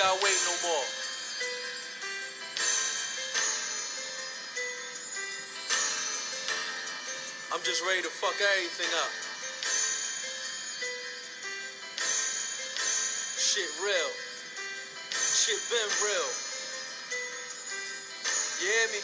gotta wait no more. I'm just ready to fuck everything up. Shit real. Shit been real. You hear me?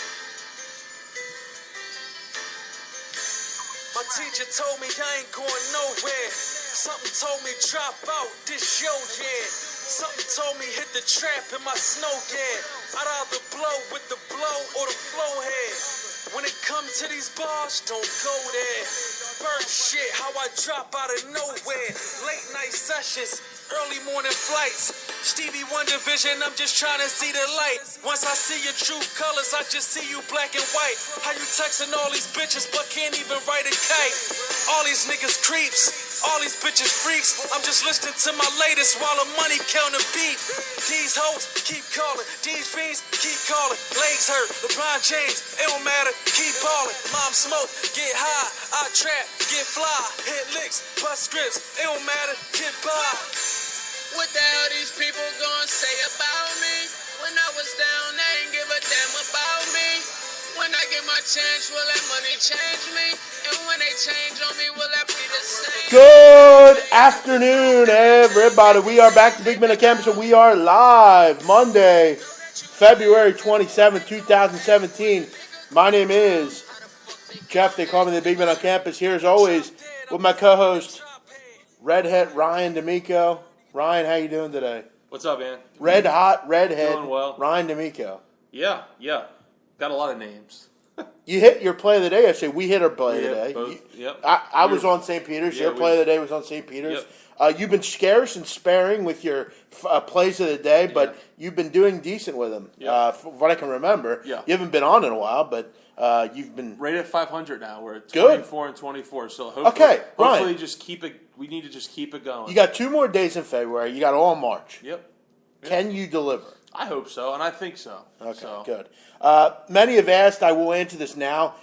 My teacher told me I ain't going nowhere. Something told me drop out this your year. Something told me hit the trap in my snow gear. I'd either blow with the blow or the flow head. When it comes to these bars, don't go there. Bird shit, how I drop out of nowhere. Late night sessions, early morning flights. Stevie Wonder vision, I'm just trying to see the light. Once I see your true colors, I just see you black and white. How you texting all these bitches but can't even write a kite? All these niggas creeps, all these bitches freaks. I'm just listening to my latest while the money counter beat. These hoes keep calling, these fiends keep calling. Legs hurt, LeBron James, it don't matter, keep balling. Mom smoke, get high, I trap, get fly. Hit licks, bust scripts, it don't matter, get by. What the hell these people gonna say about me? When I was down, they ain't give a damn about me. When I get my chance, will that money change me? And when they change on me, will that be the same? Good afternoon, everybody. We are back to Big Men on Campus, and we are live Monday, February 27, 2017. My name is Jeff. They call me the Big Men on Campus. Here, as always, with my co-host, Redhead Ryan D'Amico. Ryan, how you doing today? What's up, man? Red hot redhead. Doing well. Ryan D'Amico. Yeah. Got a lot of names. You hit your play of the day yesterday. We hit our play of the day. Both. Yep. I was on St. Peter's. Yeah, Your play of the day was on St. Peter's. Yep. You've been scarce and sparing with your plays of the day, but you've been doing decent with them. From what I can remember. Yeah. You haven't been on in a while, but you've been right at 500 now. We're at good. 24 and 24. So Ryan. hopefully just keep it. We need to just keep it going. You got 2 more days in February. You got all March. Yep. Can you deliver? I hope so, and I think so. Okay, good. Many have asked, I will answer this now.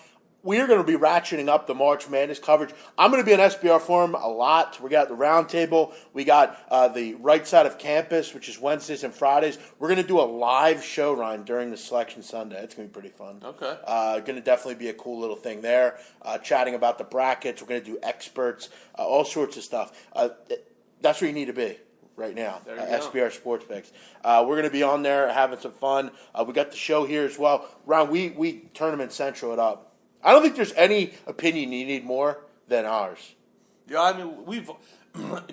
We are going to be ratcheting up the March Madness coverage. I'm going to be on SBR Forum a lot. We got the roundtable. We got the right side of campus, which is Wednesdays and Fridays. We're going to do a live show, Ryan, during the Selection Sunday. It's going to be pretty fun. Okay. Going to definitely be a cool little thing there. Chatting about the brackets. We're going to do experts, all sorts of stuff. That's where you need to be right now, SBR Sports Picks. We're going to be on there having some fun. We got the show here as well. Ryan, we Tournament Central it up. I don't think there's any opinion you need more than ours. Yeah, I mean, we've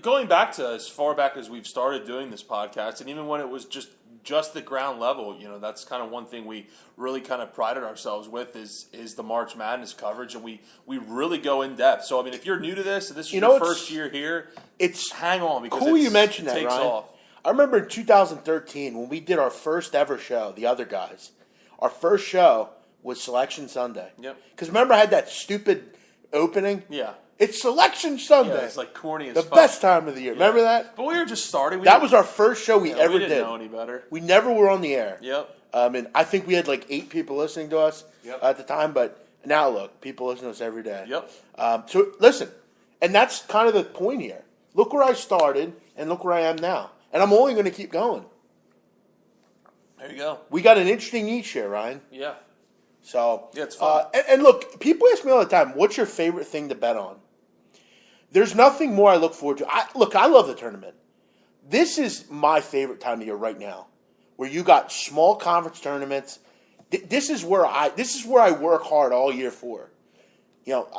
going back to as far back as we've started doing this podcast, and even when it was just the ground level, that's kind of one thing we really kind of prided ourselves with is the March Madness coverage, and we really go in depth. So, I mean, if you're new to this, and this is your first year here, hang on because cool you mentioned that, takes Ryan. off. I remember in 2013 when we did our first ever show, the other guys. Our first show was Selection Sunday. Yep. Because remember I had that stupid opening? Yeah. It's Selection Sunday. Yeah, it's like corny as the fuck. best time of the year. Yeah. Remember that? But we were just starting. That was our first show we ever did. We didn't know any better. We never were on the air. Yep. And I think we had like 8 people listening to us at the time, but now look, people listen to us every day. Yep. So listen, and that's kind of the point here. Look where I started and look where I am now. And I'm only going to keep going. There you go. We got an interesting niche here, Ryan. Yeah. So it's fun. And look, people ask me all the time, what's your favorite thing to bet on? There's nothing more I look forward to. I love the tournament. This is my favorite time of year right now, where you got small conference tournaments. This is where I work hard all year for.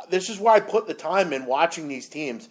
This is where I put the time in watching these teams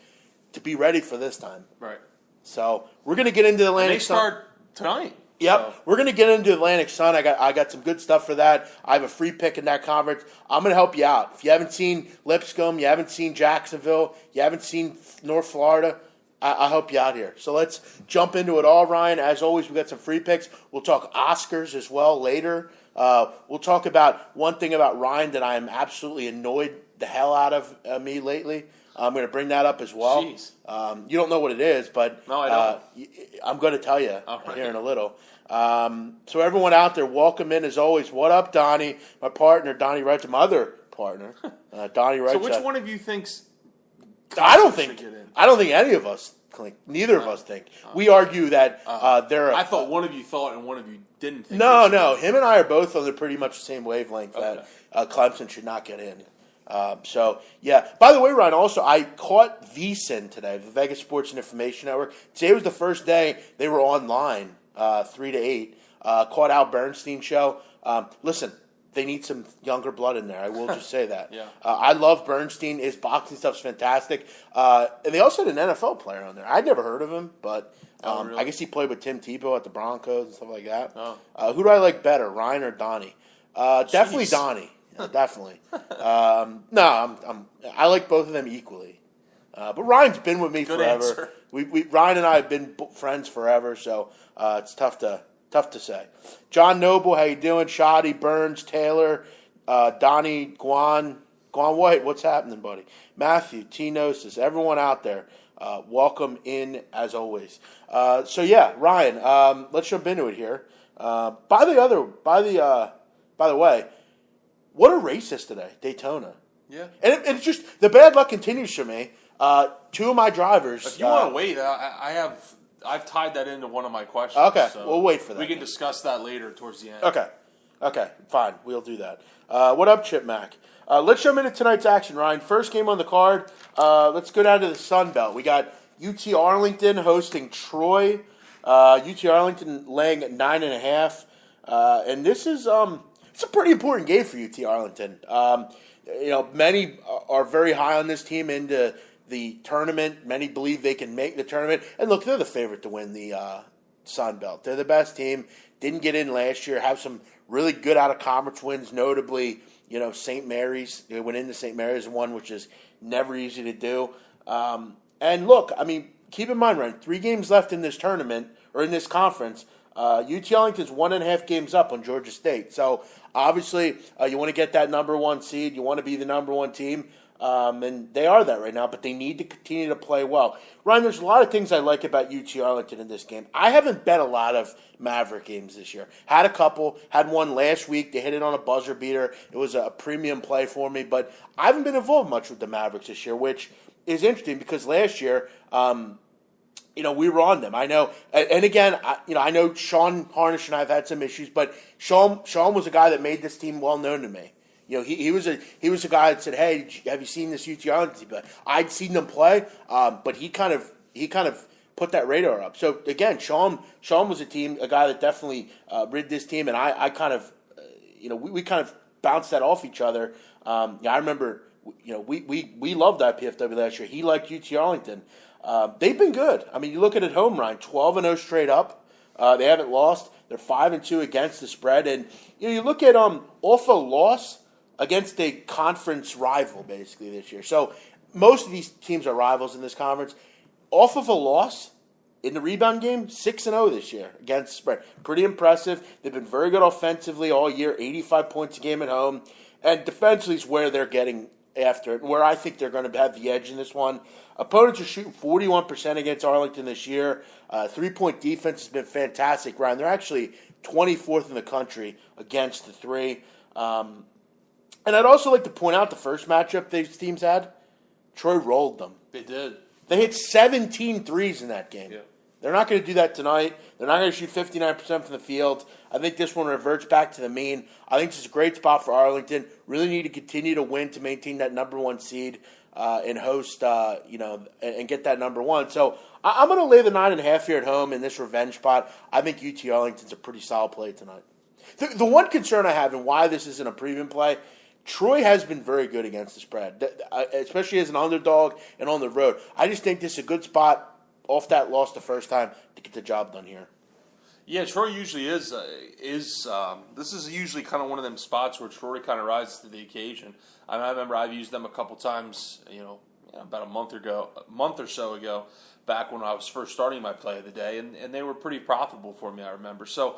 to be ready for this time. Right. So we're going to get into the Atlantic. And they start tonight. Yep, so. We're going to get into Atlantic Sun. I got some good stuff for that. I have a free pick in that conference. I'm going to help you out. If you haven't seen Lipscomb, you haven't seen Jacksonville, you haven't seen North Florida, I'll help you out here. So let's jump into it all, Ryan. As always, we got some free picks. We'll talk Oscars as well later. We'll talk about one thing about Ryan that I am absolutely annoyed the hell out of me lately. I'm going to bring that up as well. Jeez. You don't know what it is, but no, I don't. I'm going to tell you right. here in a little. So everyone out there, welcome in as always. What up, Donnie? My partner, Donnie Wright, my other partner, Donnie Wright. So which one of you thinks? I don't think any of us think. Neither of us think. We argue that they're. I thought one of you thought and one of you didn't think. No. Him and I are both on the pretty much the same wavelength that Clemson should not get in. So, yeah. By the way, Ryan, also, I caught VSiN today, the Vegas Sports and Information Network. Today was the first day they were online, 3 to 8. Caught Al Bernstein show. Listen, they need some younger blood in there. I will just say that. Yeah. I love Bernstein. His boxing stuff's fantastic. And they also had an NFL player on there. I'd never heard of him, but really? I guess he played with Tim Tebow at the Broncos and stuff like that. Oh. Who do I like better, Ryan or Donnie? Definitely Donnie. Definitely. I like both of them equally. But Ryan's been with me Good forever. answer. We Ryan and I have been friends forever, so it's tough to say. John Noble, how you doing? Shoddy, Burns, Taylor, Donnie, Guan White, what's happening, buddy? Matthew, T Gnosis, everyone out there, welcome in as always. So yeah, Ryan, let's jump into it here. By the way, what a race is today, Daytona. Yeah. And it's just, the bad luck continues for me. Two of my drivers. If you want to wait, I've tied that into one of my questions. Okay, so we'll wait for that. We can discuss that later towards the end. Okay, fine. We'll do that. What up, Chip Mac? Let's jump into tonight's action, Ryan. First game on the card. Let's go down to the Sun Belt. We got UT Arlington hosting Troy. UT Arlington laying at 9.5. And this is it's a pretty important game for UT Arlington. Many are very high on this team into the tournament. Many believe they can make the tournament. And look, they're the favorite to win the Sun Belt. They're the best team. Didn't get in last year. Have some really good out-of-conference wins, notably, St. Mary's. They went into St. Mary's and won, which is never easy to do. And look, keep in mind, Ryan, 3 games left in this tournament, or in this conference. UT Arlington's 1.5 games up on Georgia State. So, obviously, you want to get that number 1 seed. You want to be the number 1 team. And they are that right now, but they need to continue to play well. Ryan, there's a lot of things I like about UT Arlington in this game. I haven't bet a lot of Maverick games this year. Had a couple. Had one last week. They hit it on a buzzer beater. It was a premium play for me, but I haven't been involved much with the Mavericks this year, which is interesting because last year we were on them. I know, and again, I know Sean Harnish and I have had some issues, but Sean was a guy that made this team well known to me. He was a guy that said, "Hey, have you seen this UT Arlington team?" But I'd seen them play, but he kind of put that radar up. So again, Sean was a guy that definitely rid this team, and I kind of, we kind of bounced that off each other. I remember, we loved IPFW last year. He liked UT Arlington. They've been good. You look at home, Ryan, 12-0 straight up. They haven't lost. They're 5-2 against the spread, and you look at off a loss against a conference rival basically this year. So most of these teams are rivals in this conference. Off of a loss in the rebound game, 6-0 this year against the spread. Pretty impressive. They've been very good offensively all year, 85 points a game at home, and defensively is where they're getting after it, where I think they're going to have the edge in this one. Opponents are shooting 41% against Arlington this year. 3-point defense has been fantastic, Ryan. They're actually 24th in the country against the 3. And I'd also like to point out the first matchup these teams had. Troy rolled them. They did. They hit 17 threes in that game. Yeah. They're not going to do that tonight. They're not going to shoot 59% from the field. I think this one reverts back to the mean. I think this is a great spot for Arlington. Really need to continue to win to maintain that number 1 seed and host, and get that number 1. So I'm going to lay the 9.5 here at home in this revenge spot. I think UT Arlington's a pretty solid play tonight. The one concern I have and why this isn't a premium play, Troy has been very good against the spread, especially as an underdog and on the road. I just think this is a good spot off that loss the first time to get the job done here. Yeah, Troy usually is. This is usually kind of one of them spots where Troy kind of rises to the occasion. I remember I've used them a couple times, about a month or so ago, back when I was first starting my play of the day, and they were pretty profitable for me, I remember. So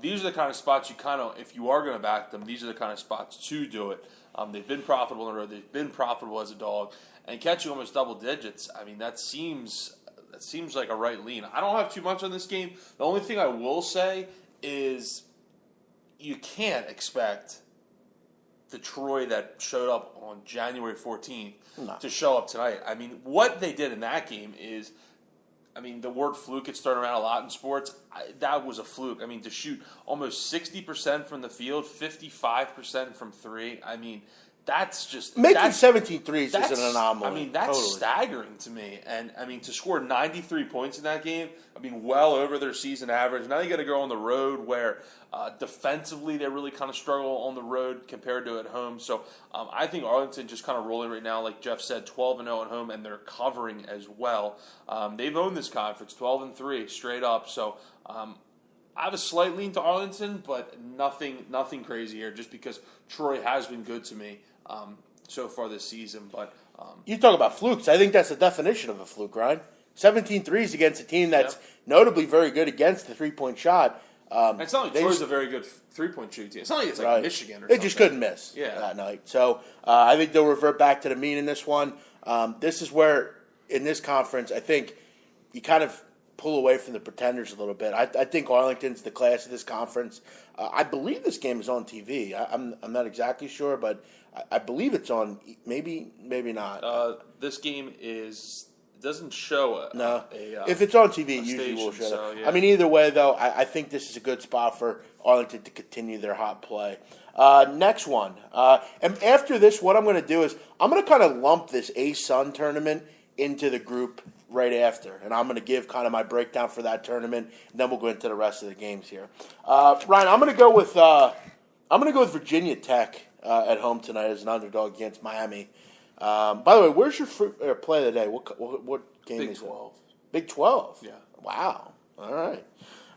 these are the kind of spots you kind of, if you are going to back them, these are the kind of spots to do it. They've been profitable on the road. They've been profitable as a dog. And catching almost double digits, that seems like a right lean. I don't have too much on this game. The only thing I will say is you can't expect the Troy that showed up on January 14th to show up tonight. What they did in that game is I mean, the word fluke gets thrown around a lot in sports. That was a fluke. I mean, to shoot almost 60% from the field, 55% from three. I mean, that's just making 17 threes is an anomaly. I mean, that's totally staggering to me. And I mean, to score 93 points in that game, I mean, well over their season average. Now you got to go on the road where defensively they really kind of struggle on the road compared to at home. So I think Arlington just kind of rolling right now, like Jeff said, 12-0 at home, and they're covering as well. They've owned this conference, 12-3 straight up. So. I have a slight lean to Arlington, but nothing crazy here. Just because Troy has been good to me so far this season. But you talk about flukes. I think that's the definition of a fluke, Ryan. 17 threes against a team that's notably very good against the 3-point shot. It's not like Troy's a very good 3-point shooting team. It's not like it's like Michigan or something. They just couldn't miss that night. So I think they'll revert back to the mean in this one. This is where, in this conference, I think you kind of pull away from the pretenders a little bit. I think Arlington's the class of this conference. I believe this game is on TV. I'm not exactly sure, but I believe it's on. Maybe not. This game doesn't show if it's on TV, it usually will show. I mean, either way, though, I think this is a good spot for Arlington to continue their hot play. Next one. And after this, what I'm going to do is I'm going to kind of lump this A-Sun tournament into the group right after, and I'm going to give kind of my breakdown for that tournament, and then we'll go into the rest of the games here. Ryan, I'm going to go with Virginia Tech at home tonight as an underdog against Miami. By the way, where's your play of the day? What game is it? Big 12. Big 12? Yeah. Wow. All right.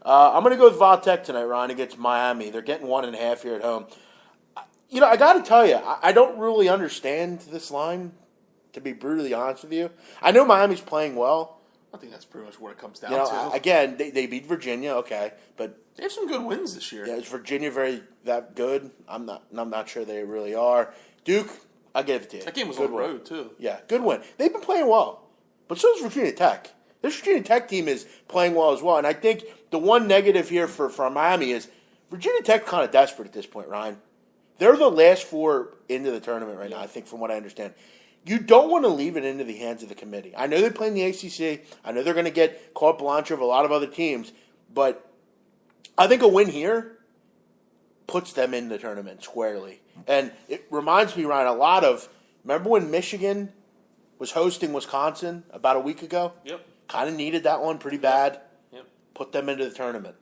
I'm going to go with Vatech tonight, Ryan, against Miami. They're getting 1.5 here at home. You know, I got to tell you, I don't really understand this line, to be brutally honest with you. I know Miami's playing well. I think that's pretty much what it comes down to. Again, they beat Virginia, okay, but they have some good wins this year. Yeah, is Virginia very that good? I'm not sure they really are. Duke, I give it to you. That game was on the road too. Yeah, good win. They've been playing well, but so is Virginia Tech. This Virginia Tech team is playing well as well, and I think the one negative here for Miami is Virginia Tech kind of desperate at this point, Ryan. They're the last four into the tournament right now, I think, from what I understand. You don't want to leave it into the hands of the committee. I know they play in the ACC. I know they're going to get carte blanche of a lot of other teams, but I think a win here puts them in the tournament squarely. And it reminds me, Ryan, a lot of, remember when Michigan was hosting Wisconsin about a week ago? Yep. Kind of needed that one pretty bad. Yep. Put them into the tournament.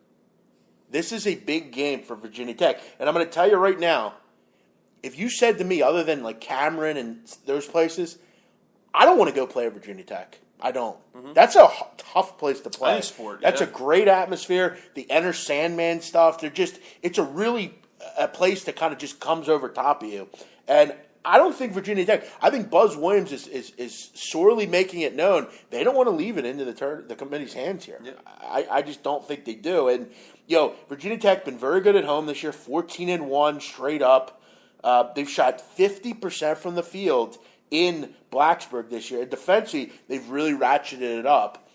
This is a big game for Virginia Tech. And I'm going to tell you right now, if you said to me, other than like Cameron and those places, I don't want to go play at Virginia Tech. I don't. Mm-hmm. That's a tough place to play. Any sport. That's a great atmosphere. The Enter Sandman stuff. It's a really a place that kind of just comes over top of you. And I don't think Virginia Tech. I think Buzz Williams is sorely making it known they don't want to leave it into the committee's hands here. Yeah. I just don't think they do. And Virginia Tech been very good at home this year. 14-1 straight up. They've shot 50% from the field in Blacksburg this year. Defensively, they've really ratcheted it up.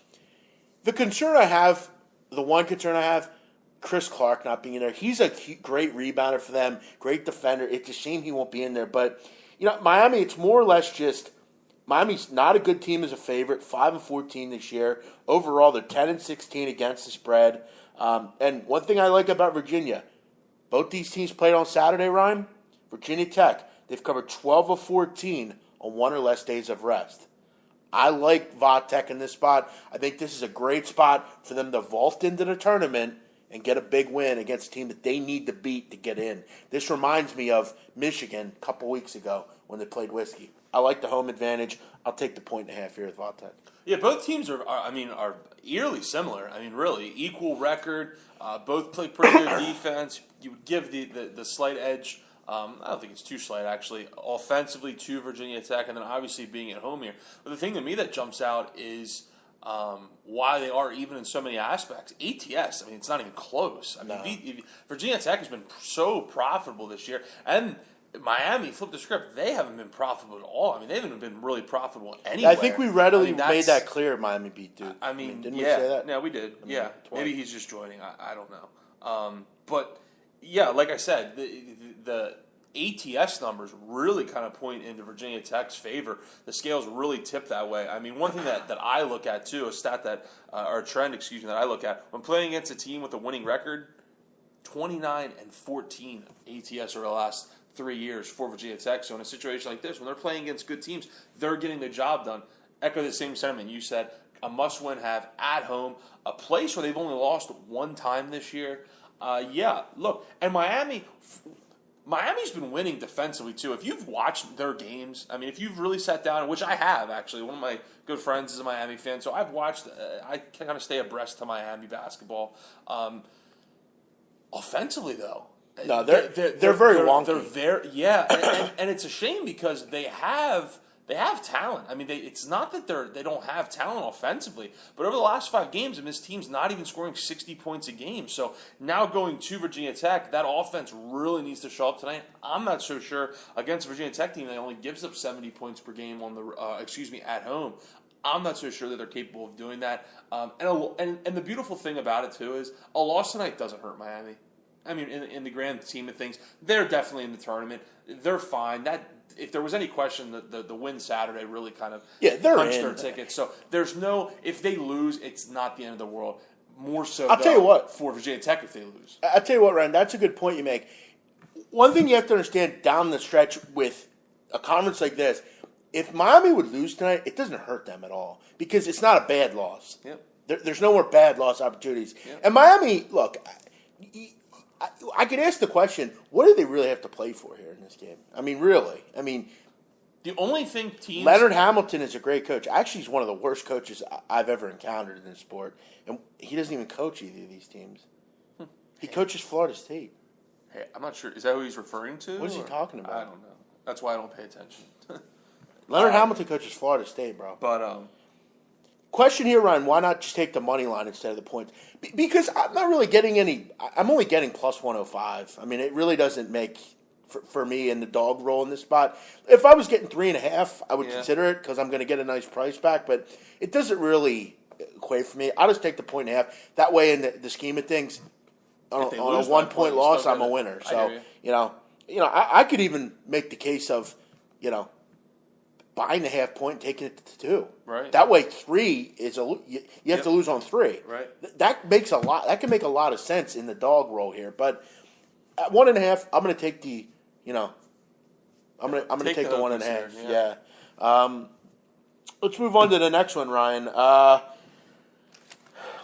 The one concern I have, Chris Clark not being in there. He's a great rebounder for them, great defender. It's a shame he won't be in there. But, Miami, it's more or less just Miami's not a good team as a favorite, 5-14 this year. Overall, they're 10-16 against the spread. And one thing I like about Virginia, both these teams played on Saturday, Ryan. Virginia Tech, they've covered 12 of 14 on one or less days of rest. I like Vatech in this spot. I think this is a great spot for them to vault into the tournament and get a big win against a team that they need to beat to get in. This reminds me of Michigan a couple weeks ago when they played Whiskey. I like the home advantage. I'll take the 1.5 here with Vatech. Yeah, both teams are eerily similar. I mean, really, equal record. Both play pretty good defense. You would give the slight edge. I don't think it's too slight, actually, offensively to Virginia Tech, and then obviously being at home here. But the thing to me that jumps out is why they are even in so many aspects. ATS, I mean, it's not even close. I mean, Virginia Tech has been so profitable this year, and Miami, flip the script, they haven't been profitable at all. I mean, they haven't been really profitable anywhere. I think we readily made that clear, Miami beat Duke. I mean, didn't we say that? Yeah, we did. Maybe he's just joining. I don't know. But, yeah, like I said, the ATS numbers really kind of point into Virginia Tech's favor. The scales really tip that way. I mean, one thing that I look at too, a stat that or a trend, that I look at when playing against a team with a winning record, 29-14 ATS over the last 3 years for Virginia Tech. So in a situation like this, when they're playing against good teams, they're getting the job done. Echo the same sentiment you said. A must-win have at home, a place where they've only lost one time this year. Look, and Miami's been winning defensively too. If you've watched their games, I mean, if you've really sat down, which I have actually, one of my good friends is a Miami fan, so I've watched. I kind of stay abreast to Miami basketball. Offensively, though, no, they're very wonky. They're very and it's a shame because they have talent. I mean, it's not that they don't have talent offensively, but over the last 5 games, and this team's not even scoring 60 points a game. So now going to Virginia Tech, that offense really needs to show up tonight. I'm not so sure against a Virginia Tech team that only gives up 70 points per game on the at home. I'm not so sure that they're capable of doing that. And the beautiful thing about it too is a loss tonight doesn't hurt Miami. I mean, in the grand scheme of things, they're definitely in the tournament. They're fine. If there was any question, the win Saturday really kind of punched their ticket. So if they lose, it's not the end of the world. More so, I'll tell you what, for Virginia Tech if they lose. I'll tell you what, Ryan, that's a good point you make. One thing you have to understand down the stretch with a conference like this, if Miami would lose tonight, it doesn't hurt them at all because it's not a bad loss. Yep. There's no more bad loss opportunities. Yep. And Miami, look, I could ask the question, what do they really have to play for here in this game? I mean, really. I mean, the only thing teams... Leonard Hamilton is a great coach. Actually, he's one of the worst coaches I've ever encountered in this sport. And he doesn't even coach either of these teams. He coaches Florida State. Hey, I'm not sure. Is that who he's referring to? What is he talking about? I don't know. That's why I don't pay attention. Leonard Hamilton coaches Florida State, bro. But, question here, Ryan, why not just take the money line instead of the points? Because I'm not really getting I'm only getting plus 105. I mean, it really doesn't make, for me, in the dog roll in this spot. If I was getting 3.5, I would consider it because I'm going to get a nice price back, but it doesn't really equate for me. I'll just take the 1.5. That way, in the scheme of things, on a 1-point loss, I'm a winner. So, I could even make the case of, buying the half point, taking it to 2. Right. That way, 3 is you have to lose on 3. Right. That makes a lot. That can make a lot of sense in the dog roll here. But at 1.5, I'm going to take the. I'm going to take the 1.5. Yeah. Let's move on to the next one, Ryan.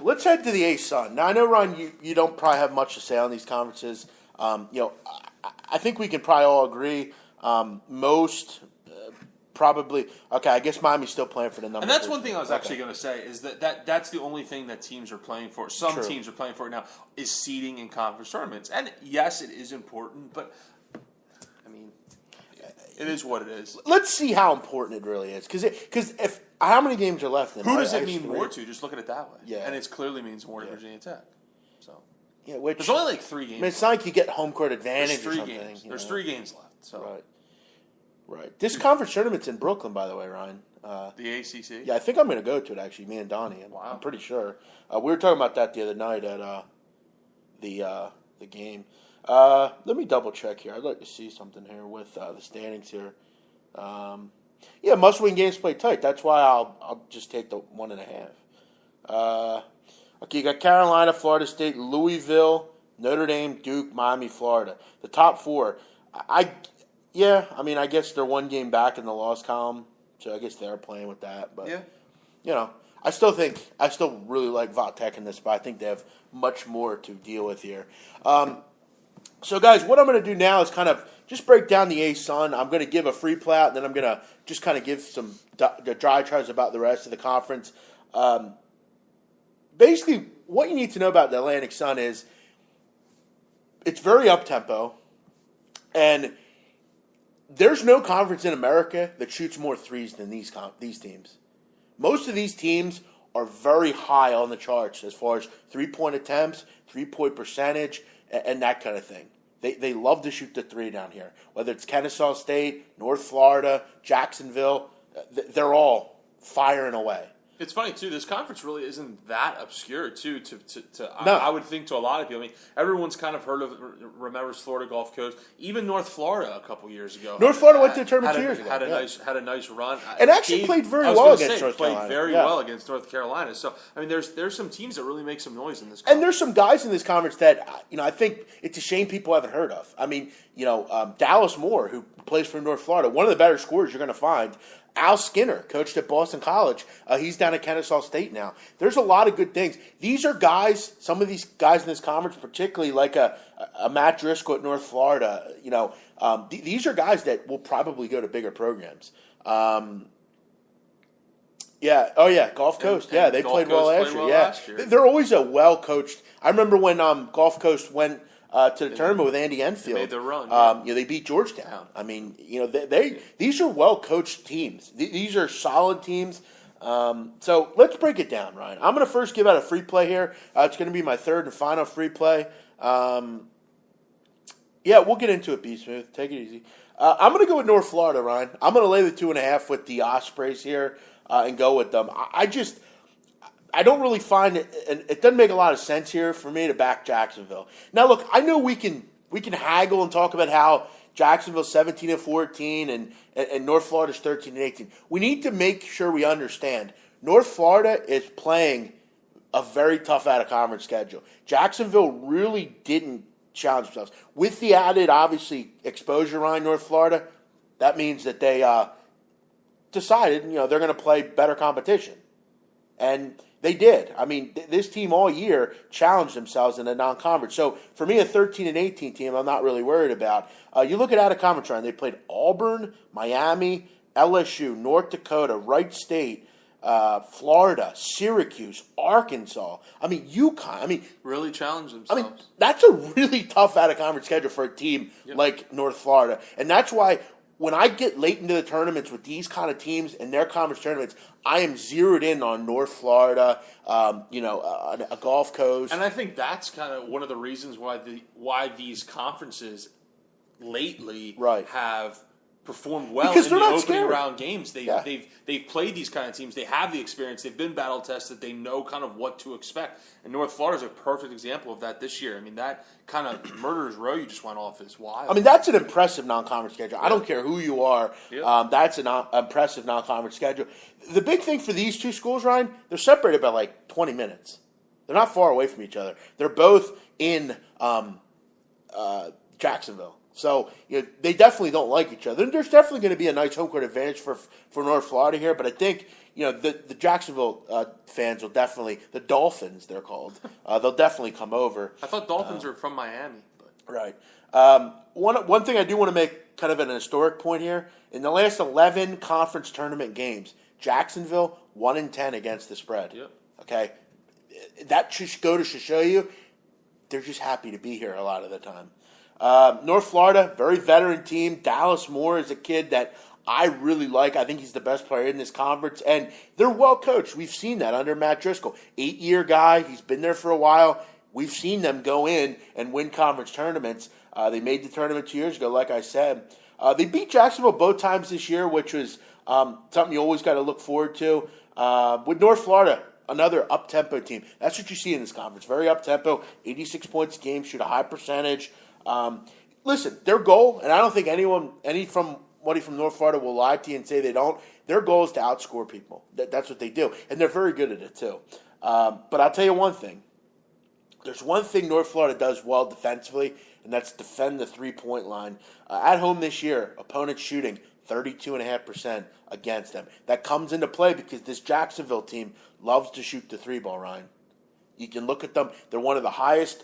Let's head to the A-Sun. Now I know, Ryan, you don't probably have much to say on these conferences. I think we can probably all agree. Most. Probably okay. I guess Miami's still playing for the number. And that's one thing I was actually going to say is that's the only thing that teams are playing for. Some teams are playing for it now is seeding in conference tournaments. And yes, it is important, but I mean, it is what it is. Let's see how important it really is, because if how many games are left? Who does it mean more to? Just look at it that way. Yeah, and it clearly means more to Virginia Tech. So there's only like 3 games. I mean, it's not like you get home court advantage. There's 3 or something. games. There's 3 games left. So. Right. This conference tournament's in Brooklyn, by the way, Ryan. The ACC? Yeah, I think I'm going to go to it, actually, me and Donnie. I'm pretty sure. We were talking about that the other night at the game. Let me double-check here. I'd like to see something here with the standings here. Must-win games play tight. That's why I'll just take the 1.5. Okay, you got Carolina, Florida State, Louisville, Notre Dame, Duke, Miami, Florida. The top 4. I guess they're 1 game back in the loss column, so I guess they're playing with that. But I still really like Vatek in this, but I think they have much more to deal with here. So, guys, what I'm going to do now is kind of just break down the A-Sun. I'm going to give a free play out, and then I'm going to just kind of give some diatribes about the rest of the conference. Basically, what you need to know about the Atlantic Sun is it's very up-tempo, and there's no conference in America that shoots more threes than these teams. Most of these teams are very high on the charts as far as 3-point attempts, 3-point percentage, and that kind of thing. They love to shoot the 3 down here. Whether it's Kennesaw State, North Florida, Jacksonville, they're all firing away. It's funny too. This conference really isn't that obscure too. No. I would think to a lot of people. I mean, everyone's kind of remembers Florida Gulf Coast, even North Florida a couple years ago. North Florida went to the tournament 2 years ago. Had a nice run, and actually played very well against North Carolina. Played very well against North Carolina. So I mean, there's some teams that really make some noise in this conference. And there's some guys in this conference that I think it's a shame people haven't heard of. I mean, Dallas Moore, who plays for North Florida, one of the better scorers you're going to find. Al Skinner, coached at Boston College. He's down at Kennesaw State now. There's a lot of good things. These are guys, some of these guys in this conference, particularly like a Matt Driscoll at North Florida, these are guys that will probably go to bigger programs. Gulf Coast. They played well last year. They're always a well-coached. I remember when Gulf Coast went to the tournament with Andy Enfield. They made the run. They beat Georgetown. I mean, these are well coached teams. These are solid teams. So let's break it down, Ryan. I'm going to first give out a free play here. It's going to be my third and final free play. We'll get into it, B Smooth. Take it easy. I'm going to go with North Florida, Ryan. I'm going to lay the 2.5 with the Ospreys here and go with them. I don't really find it, and it doesn't make a lot of sense here for me to back Jacksonville. Now, look, I know we can haggle and talk about how Jacksonville's 17-14 and North Florida's 13-18. We need to make sure we understand North Florida is playing a very tough out-of-conference schedule. Jacksonville really didn't challenge themselves. With the added, obviously, exposure around North Florida, that means that they decided, they're going to play better competition. And they did. I mean, this team all year challenged themselves in a non-conference. So, for me, a 13-18 team, I'm not really worried about. You look at out-of-conference run, they played Auburn, Miami, LSU, North Dakota, Wright State, Florida, Syracuse, Arkansas. I mean, UConn. I mean, really challenged themselves. I mean, that's a really tough out-of-conference schedule for a team like North Florida. And that's why when I get late into the tournaments with these kind of teams and their conference tournaments, I am zeroed in on North Florida, a Gulf Coast. And I think that's kind of one of the reasons why these conferences lately have performed well because in the opening scary. Round games. They've played these kind of teams. They have the experience. They've been battle tested. They know kind of what to expect. And North Florida is a perfect example of that this year. I mean, that kind of murderer's row you just went off is wild. I mean, that's an impressive non-conference schedule. I don't care who you are. That's an impressive non-conference schedule. The big thing for these two schools, Ryan, they're separated by like 20 minutes. They're not far away from each other. They're both in Jacksonville. So they definitely don't like each other. And there's definitely going to be a nice home court advantage for North Florida here. But I think the Jacksonville fans will definitely, the Dolphins they're called, they'll definitely come over. I thought Dolphins were from Miami. But. Right. One thing I do want to make kind of an historic point here. In the last 11 conference tournament games, Jacksonville 1-10 against the spread. Yep. Okay, that should go to show you they're just happy to be here a lot of the time. North Florida, very veteran team. Dallas Moore is a kid that I really like. I think he's the best player in this conference, and they're well coached. We've seen that under Matt Driscoll. 8-year guy. He's been there for a while. We've seen them go in and win conference tournaments. They made the tournament 2 years ago, like I said. They beat Jacksonville both times this year, which was something you always got to look forward to. With North Florida, another up-tempo team. That's what you see in this conference. Very up-tempo, 86 points a game, shoot a high percentage. Listen, their goal, and I don't think anybody from North Florida will lie to you and say they don't. Their goal is to outscore people. That's what they do, and they're very good at it too. But I'll tell you one thing. There's one thing North Florida does well defensively, and that's defend the three-point line. At home this year, opponents shooting 32.5% against them. That comes into play because this Jacksonville team loves to shoot the three ball, Ryan. You can look at them. They're one of the highest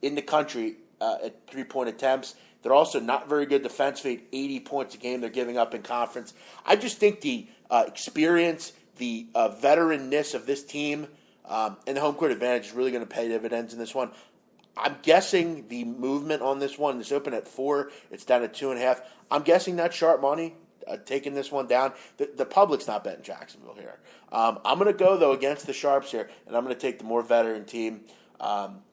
in the country at three-point attempts. They're also not very good defensively, 80 points a game they're giving up in conference. I just think the experience, the veteranness of this team, and the home court advantage is really going to pay dividends in this one. I'm guessing the movement on this one is open at 4. It's down to 2.5. I'm guessing that's sharp money, taking this one down. The public's not betting Jacksonville here. I'm going to go, though, against the Sharps here, and I'm going to take the more veteran team.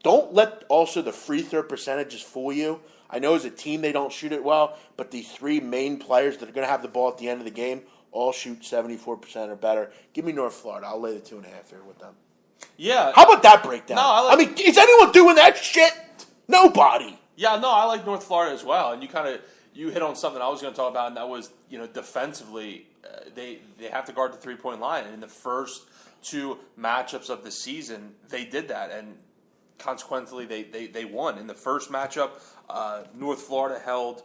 Don't let also the free throw percentages fool you. I know as a team they don't shoot it well, but the three main players that are going to have the ball at the end of the game all shoot 74% or better. Give me North Florida. I'll lay the 2.5 here with them. Yeah. How about that breakdown? No, I mean, is anyone doing that shit? Nobody. Yeah, no, I like North Florida as well. And you hit on something I was going to talk about, and that was, defensively, they have to guard the 3-point line. And in the first 2 matchups of the season, they did that, and consequently, they won. In the first matchup, North Florida held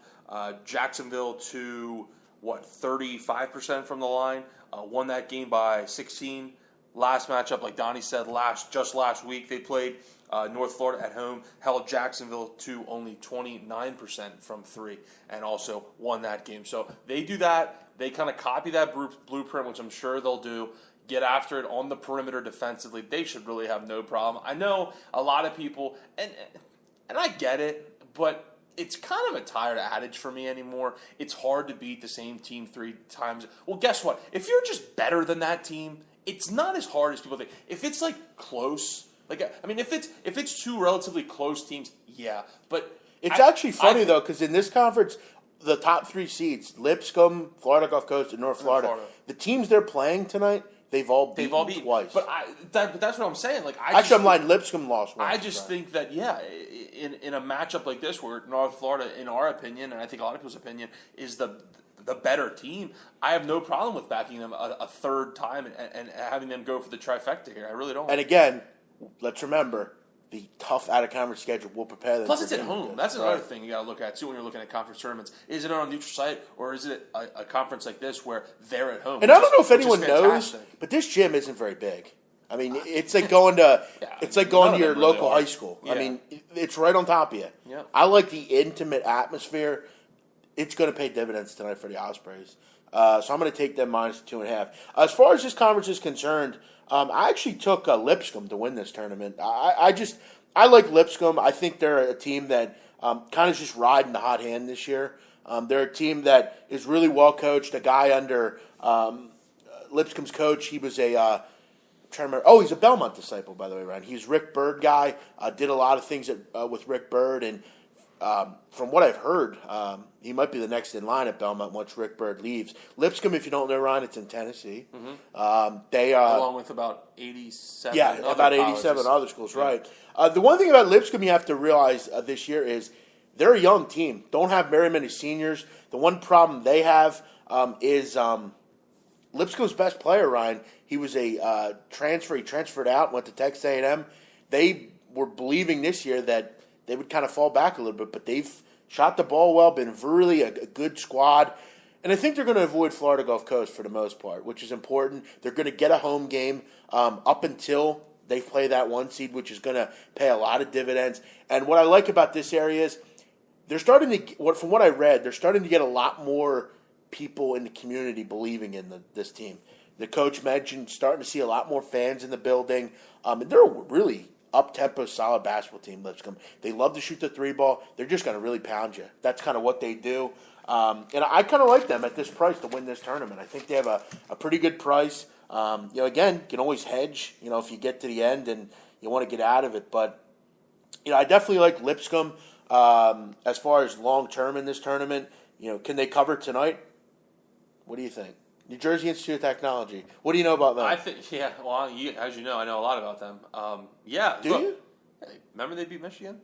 Jacksonville to 35% from the line. Won that game by 16. Last matchup, like Donnie said, just last week they played. North Florida at home held Jacksonville to only 29% from 3, and also won that game. So they do that. They kind of copy that blueprint, which I'm sure they'll do. Get after it on the perimeter defensively. They should really have no problem. I know a lot of people, and I get it, but it's kind of a tired adage for me anymore. It's hard to beat the same team 3 times. Well, guess what? If you're just better than that team, it's not as hard as people think. If it's close, if it's 2 relatively close teams, yeah. But it's actually funny though, because in this conference, the top 3 seeds, Lipscomb, Florida Gulf Coast, and North Florida, the teams they're playing tonight, they've all beaten twice. But that's what I'm saying. I'm lying. Lipscomb lost once. I just think that, in a matchup like this, where North Florida, in our opinion, and I think a lot of people's opinion, is the better team, I have no problem with backing them a third time and having them go for the trifecta here. I really don't. And again, let's remember, the tough out-of-conference schedule will prepare them. Plus, it's at home. That's another thing you got to look at, too, when you're looking at conference tournaments. Is it on a neutral site, or is it a conference like this where they're at home? And I don't know if anyone knows, but this gym isn't very big. I mean, it's like going to your local high school. Yeah. I mean, it's right on top of you. Yeah. I like the intimate atmosphere. It's going to pay dividends tonight for the Ospreys. So I'm going to take them minus 2.5. As far as this conference is concerned, I actually took Lipscomb to win this tournament. I like Lipscomb. I think they're a team that kind of just riding the hot hand this year. They're a team that is really well coached. A guy under Lipscomb's coach, he was he's a Belmont disciple, by the way, Ryan. He's Rick Byrd guy. Did a lot of things with Rick Byrd, and from what I've heard, he might be the next in line at Belmont once Rick Byrd leaves. Lipscomb, if you don't know, Ryan, it's in Tennessee. Mm-hmm. They along with about 87. Yeah, about 87 other schools, right? The one thing about Lipscomb you have to realize this year is they're a young team. Don't have very many seniors. The one problem they have is Lipscomb's best player, Ryan. He was a transfer. He transferred out, went to Texas A&M. They were believing this year that they would kind of fall back a little bit, but they've shot the ball well, been really a good squad. And I think they're going to avoid Florida Gulf Coast for the most part, which is important. They're going to get a home game up until they play that 1 seed, which is going to pay a lot of dividends. And what I like about this area is they're starting to, from what I read, they're starting to get a lot more people in the community believing in this team. The coach mentioned starting to see a lot more fans in the building. And they're a really up-tempo, solid basketball team, Lipscomb. They love to shoot the 3-ball. They're just going to really pound you. That's kind of what they do. And I kind of like them at this price to win this tournament. I think they have a pretty good price. Again, you can always hedge, if you get to the end and you want to get out of it. But, I definitely like Lipscomb as far as long-term in this tournament. Can they cover tonight? What do you think? New Jersey Institute of Technology. What do you know about them? I think, well, as you know, I know a lot about them. Do you? Remember they beat Michigan?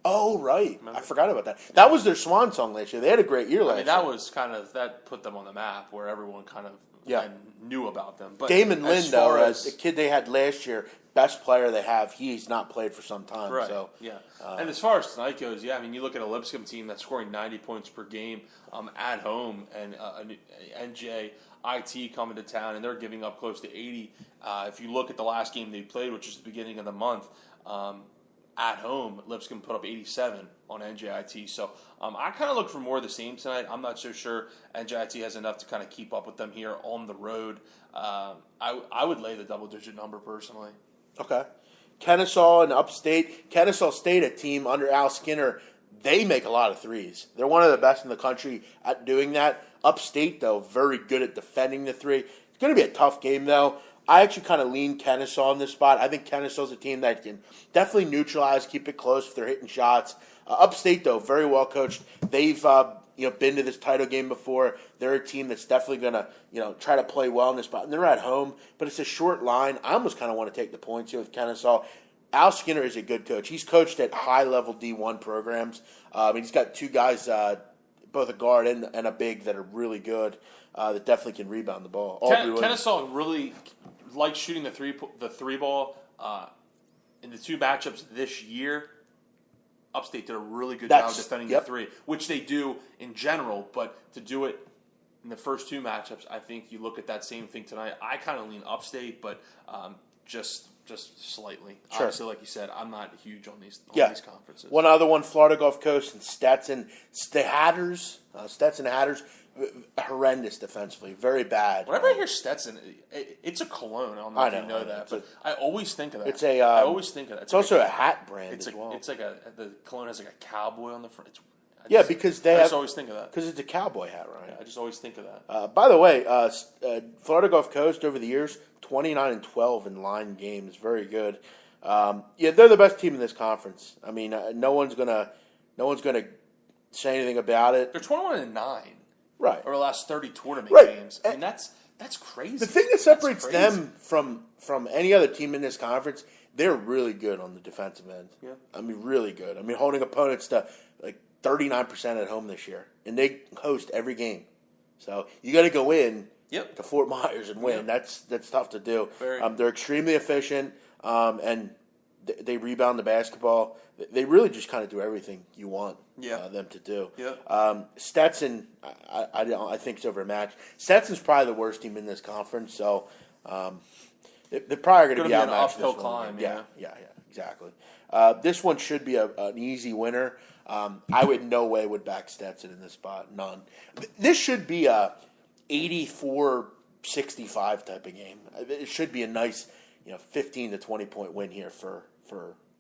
Oh, right. Remember? I forgot about that. That was their swan song last year. They had a great year last year. That was that put them on the map where everyone kind of knew about them. But Damon Lynn, though, the kid they had last year, best player they have, he's not played for some time. Right, so, and as far as tonight goes, you look at a Lipscomb team that's scoring 90 points per game at home, and NJIT coming to town, and they're giving up close to 80. If you look at the last game they played, which is the beginning of the month, at home, Lipscomb put up 87 on NJIT. So I kind of look for more of the same tonight. I'm not so sure NJIT has enough to kind of keep up with them here on the road. I would lay the double-digit number personally. Okay. Kennesaw and Upstate. Kennesaw State, a team under Al Skinner, they make a lot of threes. They're one of the best in the country at doing that. Upstate, though, very good at defending the three. It's going to be a tough game, though. I actually kind of lean Kennesaw in this spot. I think Kennesaw's a team that can definitely neutralize, keep it close if they're hitting shots. Upstate, though, very well coached. They've been to this title game before. They're a team that's definitely going to, try to play well in this spot. And they're at home, but it's a short line. I almost kind of want to take the points here with Kennesaw. Al Skinner is a good coach. He's coached at high-level D1 programs. He's got two guys, both a guard and a big, that are really good, that definitely can rebound the ball. Kennesaw really likes shooting the three ball. In the two matchups this year, Upstate did a really good job defending the three, which they do in general. But to do it in the first two matchups, I think you look at that same thing tonight. I kind of lean Upstate, but just slightly. Sure. Obviously, like you said, I'm not huge on these conferences. One other one, Florida Gulf Coast and Stetson. The Hatters, Stetson Hatters, horrendous defensively, very bad. Whenever I hear Stetson, it's a cologne. I don't know if you know that, but I always think of that. I always think of that. It's also a hat brand as well. It's like the cologne has like a cowboy on the front. Because I just always think of that. Because it's a cowboy hat, right? Yeah, I just always think of that. By the way, Florida Gulf Coast over the years, 29-12 in line games, very good. They're the best team in this conference. I mean, no one's gonna say anything about it. They're 21-9, right? Over the last 30 tournament games. I mean, that's crazy. The thing that separates them from any other team in this conference, they're really good on the defensive end. Yeah, I mean, really good. I mean, holding opponents to like 39% at home this year, and they host every game. So you got to go in to Fort Myers and win. Yep. That's tough to do. They're extremely efficient, and they rebound the basketball. They really just kind of do everything you want them to do. Yeah. Stetson, I think is overmatched. Stetson's probably the worst team in this conference, so they're probably going to be outmatched. An uphill climb. Yeah, exactly. This one should be an easy winner. I would no way would back Stetson in this spot. None. This should be a 84-65 type of game. It should be a nice, 15 to 20 point win here for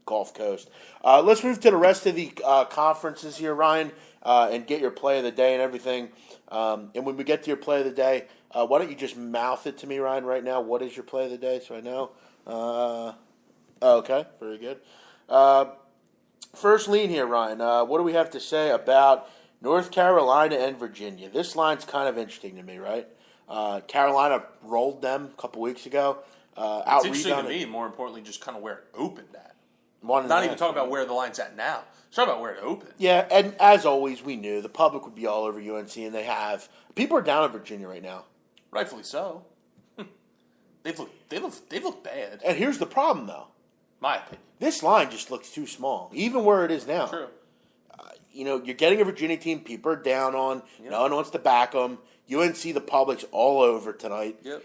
Gulf Coast. Let's move to the rest of the conferences here, Ryan, and get your play of the day and everything. And when we get to your play of the day, why don't you just mouth it to me, Ryan, right now? What is your play of the day so I know? Okay, very good. First lean here, Ryan. What do we have to say about North Carolina and Virginia? This line's kind of interesting to me, right? Carolina rolled them a couple weeks ago. It's interesting to me, more importantly, just kind of where it opened at. Not even talking about where the line's at now. It's talking about where it opened. Yeah, and as always, we knew the public would be all over UNC, and they have. People are down in Virginia right now. Rightfully so. They've looked bad. And here's the problem, though. My opinion. This line just looks too small, even where it is now. True. You're getting a Virginia team people are down on. Yep. No one wants to back them. UNC, the public's all over tonight. Yep.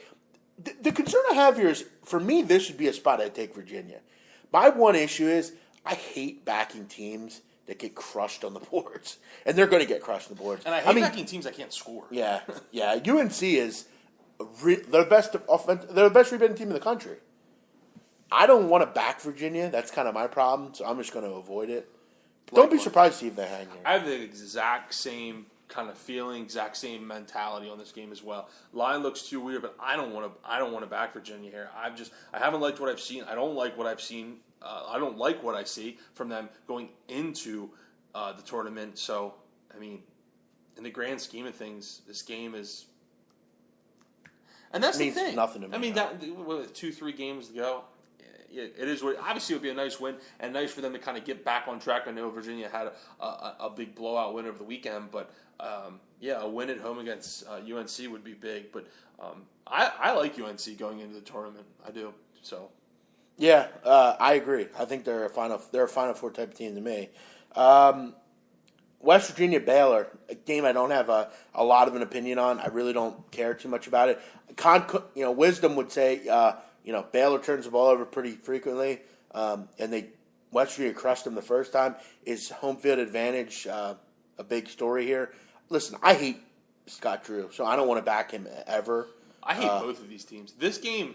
The concern I have here is, for me, this would be a spot I'd take Virginia. My one issue is I hate backing teams that get crushed on the boards. And they're going to get crushed on the boards. And I hate backing teams that can't score. Yeah. UNC is they're the best rebounding team in the country. I don't want to back Virginia. That's kind of my problem, so I'm just going to avoid it. Don't be surprised to see if they hang here. I have the exact same kind of feeling, exact same mentality on this game as well. Line looks too weird, but I don't want to back Virginia here. I haven't liked what I've seen. I don't like what I've seen. I don't like what I see from them going into the tournament. So, I mean, in the grand scheme of things, this game is, and that's the thing. Nothing to me. I mean, that 2-3 games to go. It is what. Obviously, it would be a nice win and nice for them to kind of get back on track. I know Virginia had a big blowout win over the weekend, but a win at home against UNC would be big. But I like UNC going into the tournament. I do. So. Yeah, I agree. I think they're a Final Four type of team to me. West Virginia Baylor, a game I don't have a lot of an opinion on. I really don't care too much about it. Wisdom would say. Baylor turns the ball over pretty frequently, and West Virginia crushed them the first time. Is home field advantage a big story here? Listen, I hate Scott Drew, so I don't want to back him ever. I hate both of these teams. This game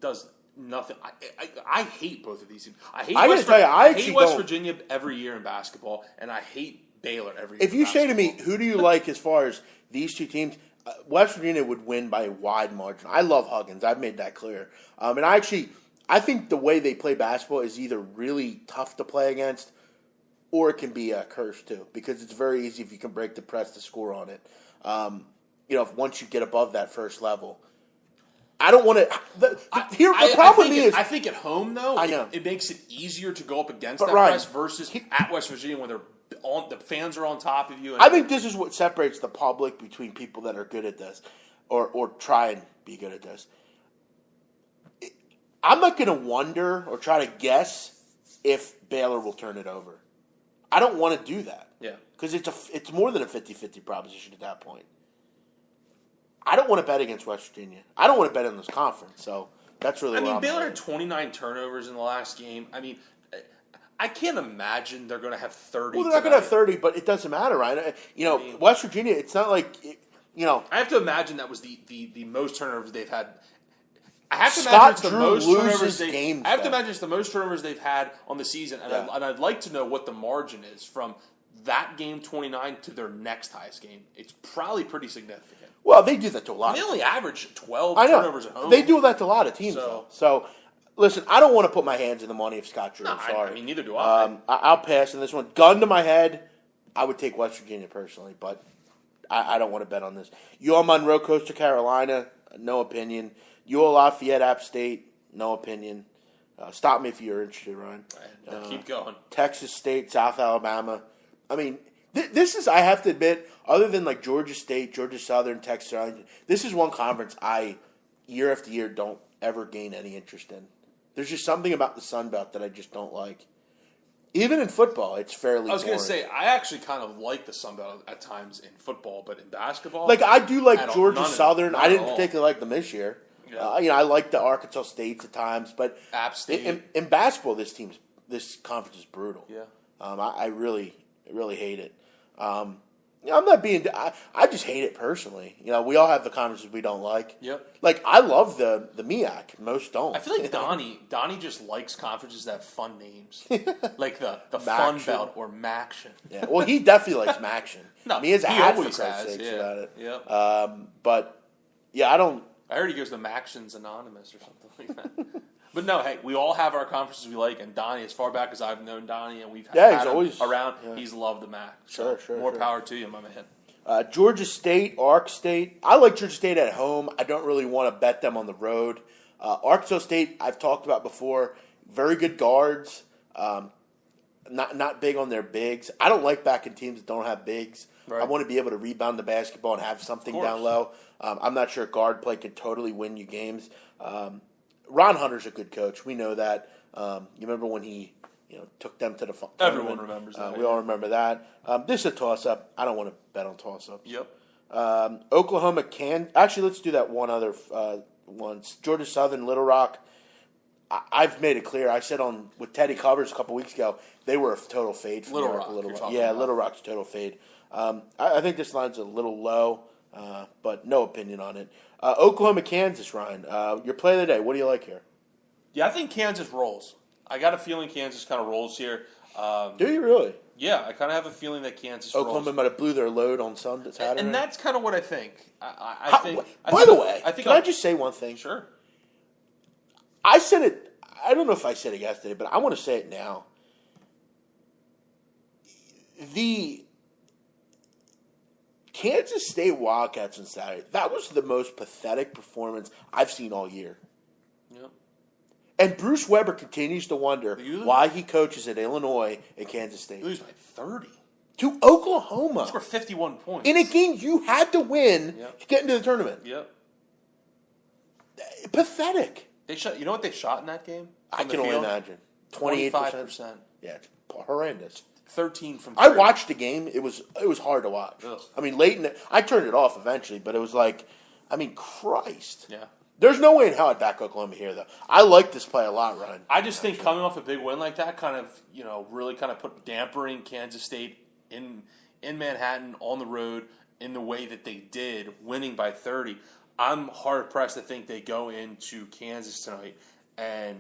does nothing. I hate both of these teams. I hate West Virginia every year in basketball, and I hate Baylor every year. If you say to me, who do you like as far as these two teams? West Virginia would win by a wide margin. I love Huggins. I've made that clear. And I think the way they play basketball is either really tough to play against or it can be a curse too, because it's very easy if you can break the press to score on it. If once you get above that first level. I don't want to. The problem is, I think at home though, I know it makes it easier to go up against but that Ryan, press versus at West Virginia when the fans are on top of you. I think this is what separates the public between people that are good at this, or try and be good at this. I'm not going to wonder or try to guess if Baylor will turn it over. I don't want to do that. Yeah, because it's more than a 50-50 proposition at that point. I don't want to bet against West Virginia. I don't want to bet in this conference. So that's really. Baylor had 29 turnovers in the last game. I can't imagine they're going to have 30. Well, they're not going to have 30, but it doesn't matter, right? West Virginia. It's not like I have to imagine that was the most turnovers they've had. I have to Scott imagine it's the Drew most turnovers games. I have to imagine it's the most turnovers they've had on the season, and I'd like to know what the margin is from that game 29 to their next highest game. It's probably pretty significant. Well, they do that to a lot. They only average 12 I know. turnovers at home. They do that to a lot of teams, though. So, listen, I don't want to put my hands in the money of Scott Drew. No, I'm sorry. Neither do I. I'll pass on this one. Gun to my head, I would take West Virginia personally, but I don't want to bet on this. UL Monroe, Coastal Carolina, no opinion. UL Lafayette, App State, no opinion. Stop me if you're interested, Ryan. Keep going. Texas State, South Alabama. This is, I have to admit, other than like Georgia State, Georgia Southern, Texas Southern, this is one conference I, year after year, don't ever gain any interest in. There's just something about the Sun Belt that I just don't like. Even in football, it's fairly I was going to boring. say, I actually kind of like the Sun Belt at times in football, but in basketball... I do like Georgia Southern. I didn't all. particularly like them this year. Yeah. I like the Arkansas States at times, but App State. In basketball, this conference is brutal. Yeah. I really hate it. I'm not being. I just hate it personally. We all have the conferences we don't like. Yep. I love the MEAC. Most don't. I feel like Donnie just likes conferences that have fun names, like the Fun Belt or Maction. Yeah. Well, he definitely likes Maction. No, he has a he hat for always Christ's has, sakes yeah. about it. Yep. But yeah, I don't. I heard he goes to Mactions Anonymous or something like that. But no, hey, we all have our conferences we like, and Donnie, as far back as I've known Donnie, and we've had he's him always around, yeah. he's loved the MAC. Sure. More power to you, my man. Georgia State, Ark State. I like Georgia State at home. I don't really want to bet them on the road. Arkansas State, I've talked about before. Very good guards. Not big on their bigs. I don't like backing teams that don't have bigs. Right. I want to be able to rebound the basketball and have something down low. I'm not sure guard play can totally win you games. Ron Hunter's a good coach. We know that. You remember when he took them to the tournament? Everyone remembers that. We all remember that. This is a toss-up. I don't want to bet on toss-ups. Yep. Oklahoma can... Actually, let's do that one other one. Georgia Southern, Little Rock. I've made it clear. I said with Teddy Covers a couple weeks ago, they were a total fade for Little Rock. Yeah, Little Rock's a total fade. I think this line's a little low, but no opinion on it. Oklahoma, Kansas, Ryan. Your play of the day. What do you like here? Yeah, I think Kansas rolls. I got a feeling Kansas kind of rolls here. Do you really? Yeah, I kind of have a feeling that Kansas Oklahoma rolls. might have blew their load on Saturday. And that's kind of what I think. I think. By the way, can I just say one thing? Sure. I said it. I don't know if I said it yesterday, but I want to say it now. The Kansas State Wildcats on Saturday, that was the most pathetic performance I've seen all year. Yep. And Bruce Weber continues to wonder why he coaches at Illinois and Kansas State. You lose by 30. To Oklahoma. You scored 51 points. In a game you had to win to get into the tournament. Yep. Pathetic. They shot. You know what they shot in that game? I can only imagine. 25%. Yeah, it's horrendous. 13 from 30. I watched the game. It was hard to watch. Ugh. I mean, late in the, I turned it off eventually, but it was like, Christ. Yeah. There's no way in hell I'd back Oklahoma here, though. I like this play a lot, Ryan. I just think coming off a big win like that kind of, really kind of put dampering Kansas State in Manhattan on the road in the way that they did, winning by 30. I'm hard pressed to think they go into Kansas tonight and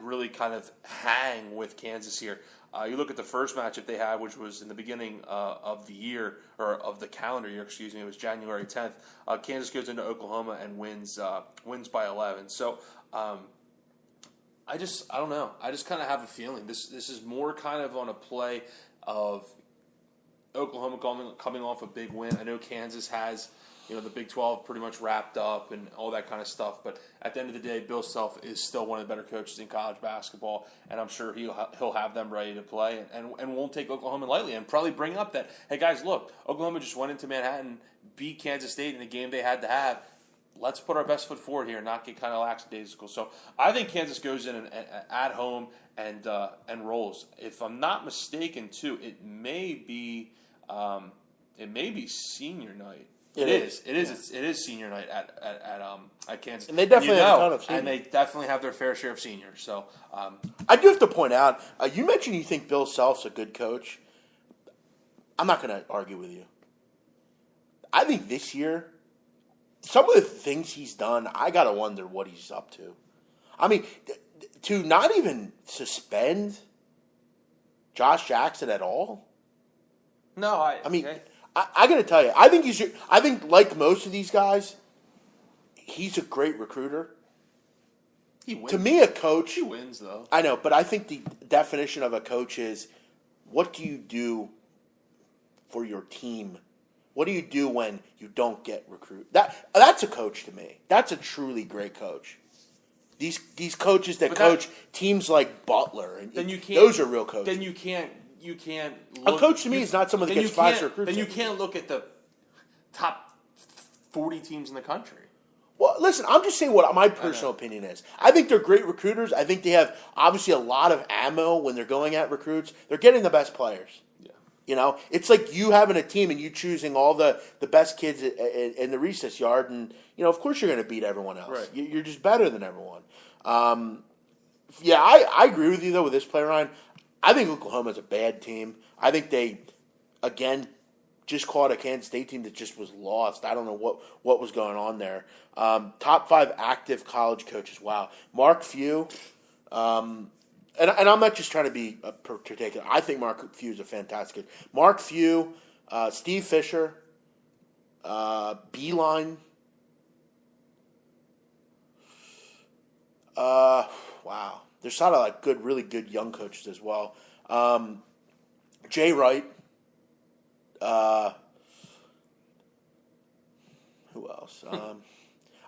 really kind of hang with Kansas here. You look at the first matchup they had, which was in the beginning of the year, or of the calendar year, excuse me. It was January 10th. Kansas goes into Oklahoma and wins by 11. So I don't know. I just kind of have a feeling this is more kind of on a play of Oklahoma coming off a big win. I know Kansas has, the Big 12 pretty much wrapped up and all that kind of stuff. But at the end of the day, Bill Self is still one of the better coaches in college basketball, and I'm sure he'll have them ready to play and won't take Oklahoma lightly and probably bring up that, hey guys, look, Oklahoma just went into Manhattan, beat Kansas State in a game they had to have. Let's put our best foot forward here and not get kind of lackadaisical. So I think Kansas goes in and at home and rolls. If I'm not mistaken, too, it may be senior night. It is senior night at Kansas, and they definitely have a ton of seniors. And they definitely have their fair share of seniors. So I do have to point out, you mentioned you think Bill Self's a good coach. I'm not going to argue with you. I think this year, some of the things he's done, I got to wonder what he's up to. I mean, to not even suspend Josh Jackson at all? No, I mean, I got to tell you, I think like most of these guys, he's a great recruiter. He wins. To me, a coach... He wins, though. I know, but I think the definition of a coach is, what do you do for your team? What do you do when you don't get recruited? That's a coach to me. That's a truly great coach. These coaches that coach teams like Butler, and those are real coaches. Then you can't look, a coach to me is not someone that gets 5 recruits. Then you can't look at the top 40 teams in the country. Well, listen, I'm just saying what my personal opinion is. I think they're great recruiters. I think they have obviously a lot of ammo when they're going at recruits. They're getting the best players. It's like you having a team and you choosing all the best kids in the recess yard, and of course you're going to beat everyone else. Right. You're just better than everyone. I agree with you though with this play, Ryan. I think Oklahoma's a bad team. I think they, again, just caught a Kansas State team that just was lost. I don't know what was going on there. Top 5 active college coaches. Wow, Mark Few. And I'm not just trying to be particular. I think Mark Few is a fantastic coach. Mark Few, Steve Fisher, Beeline. Wow. There's a lot of really good young coaches as well. Jay Wright. Who else?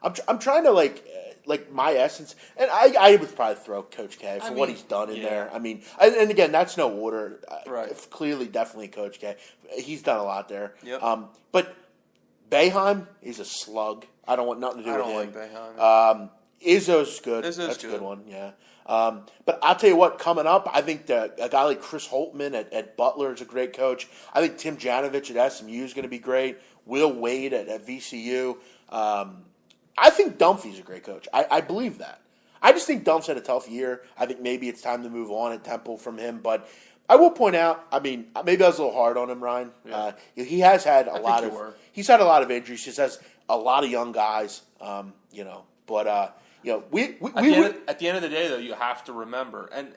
I'm trying to like my essence, and I would probably throw Coach K for what he's done in there. I mean, and again, that's no order. Right. Clearly, definitely Coach K. He's done a lot there. Yep. But Boeheim is a slug. I don't want nothing to do with him. I don't like Boeheim. Izzo's good. That's a good one. Yeah. But I'll tell you what, coming up, I think a guy like Chris Holtman at Butler is a great coach. I think Tim Janovich at SMU is going to be great. Will Wade at VCU. I think Dunphy's a great coach. I believe that. I just think Dump's had a tough year. I think maybe it's time to move on at Temple from him. But I will point out, I mean, maybe I was a little hard on him, Ryan. Yeah. He has had he's had a lot of injuries. He just has a lot of young guys, But at the end of the day, though, you have to remember, and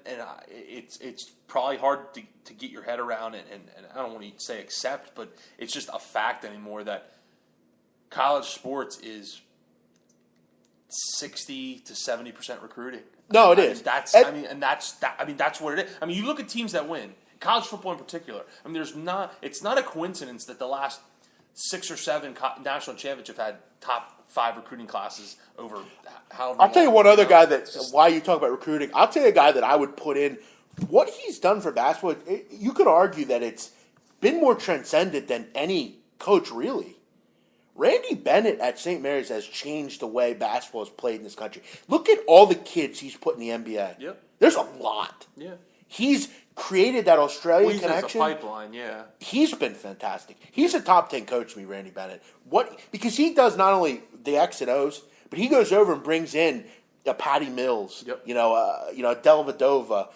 it's probably hard to get your head around, and I don't want to say accept, but it's just a fact anymore that college sports is 60 to 70% recruiting. No, it is. That's what it is. I mean, you look at teams that win, college football in particular. I mean, it's not a coincidence that the last 6 or 7 national championships have had top 5 recruiting classes over however. I'll tell you one other guy why you talk about recruiting. I'll tell you a guy that I would put in what he's done for basketball. You could argue that it's been more transcendent than any coach really. Randy Bennett at St. Mary's has changed the way basketball is played in this country. Look at all the kids he's put in the NBA. Yep. There's a lot. Yeah. He's created that Australian connection. A pipeline, yeah. He's been fantastic. He's a top 10 coach to me, Randy Bennett. Because he does not only the X and O's, but he goes over and brings in a Patty Mills, yep. Dellavedova.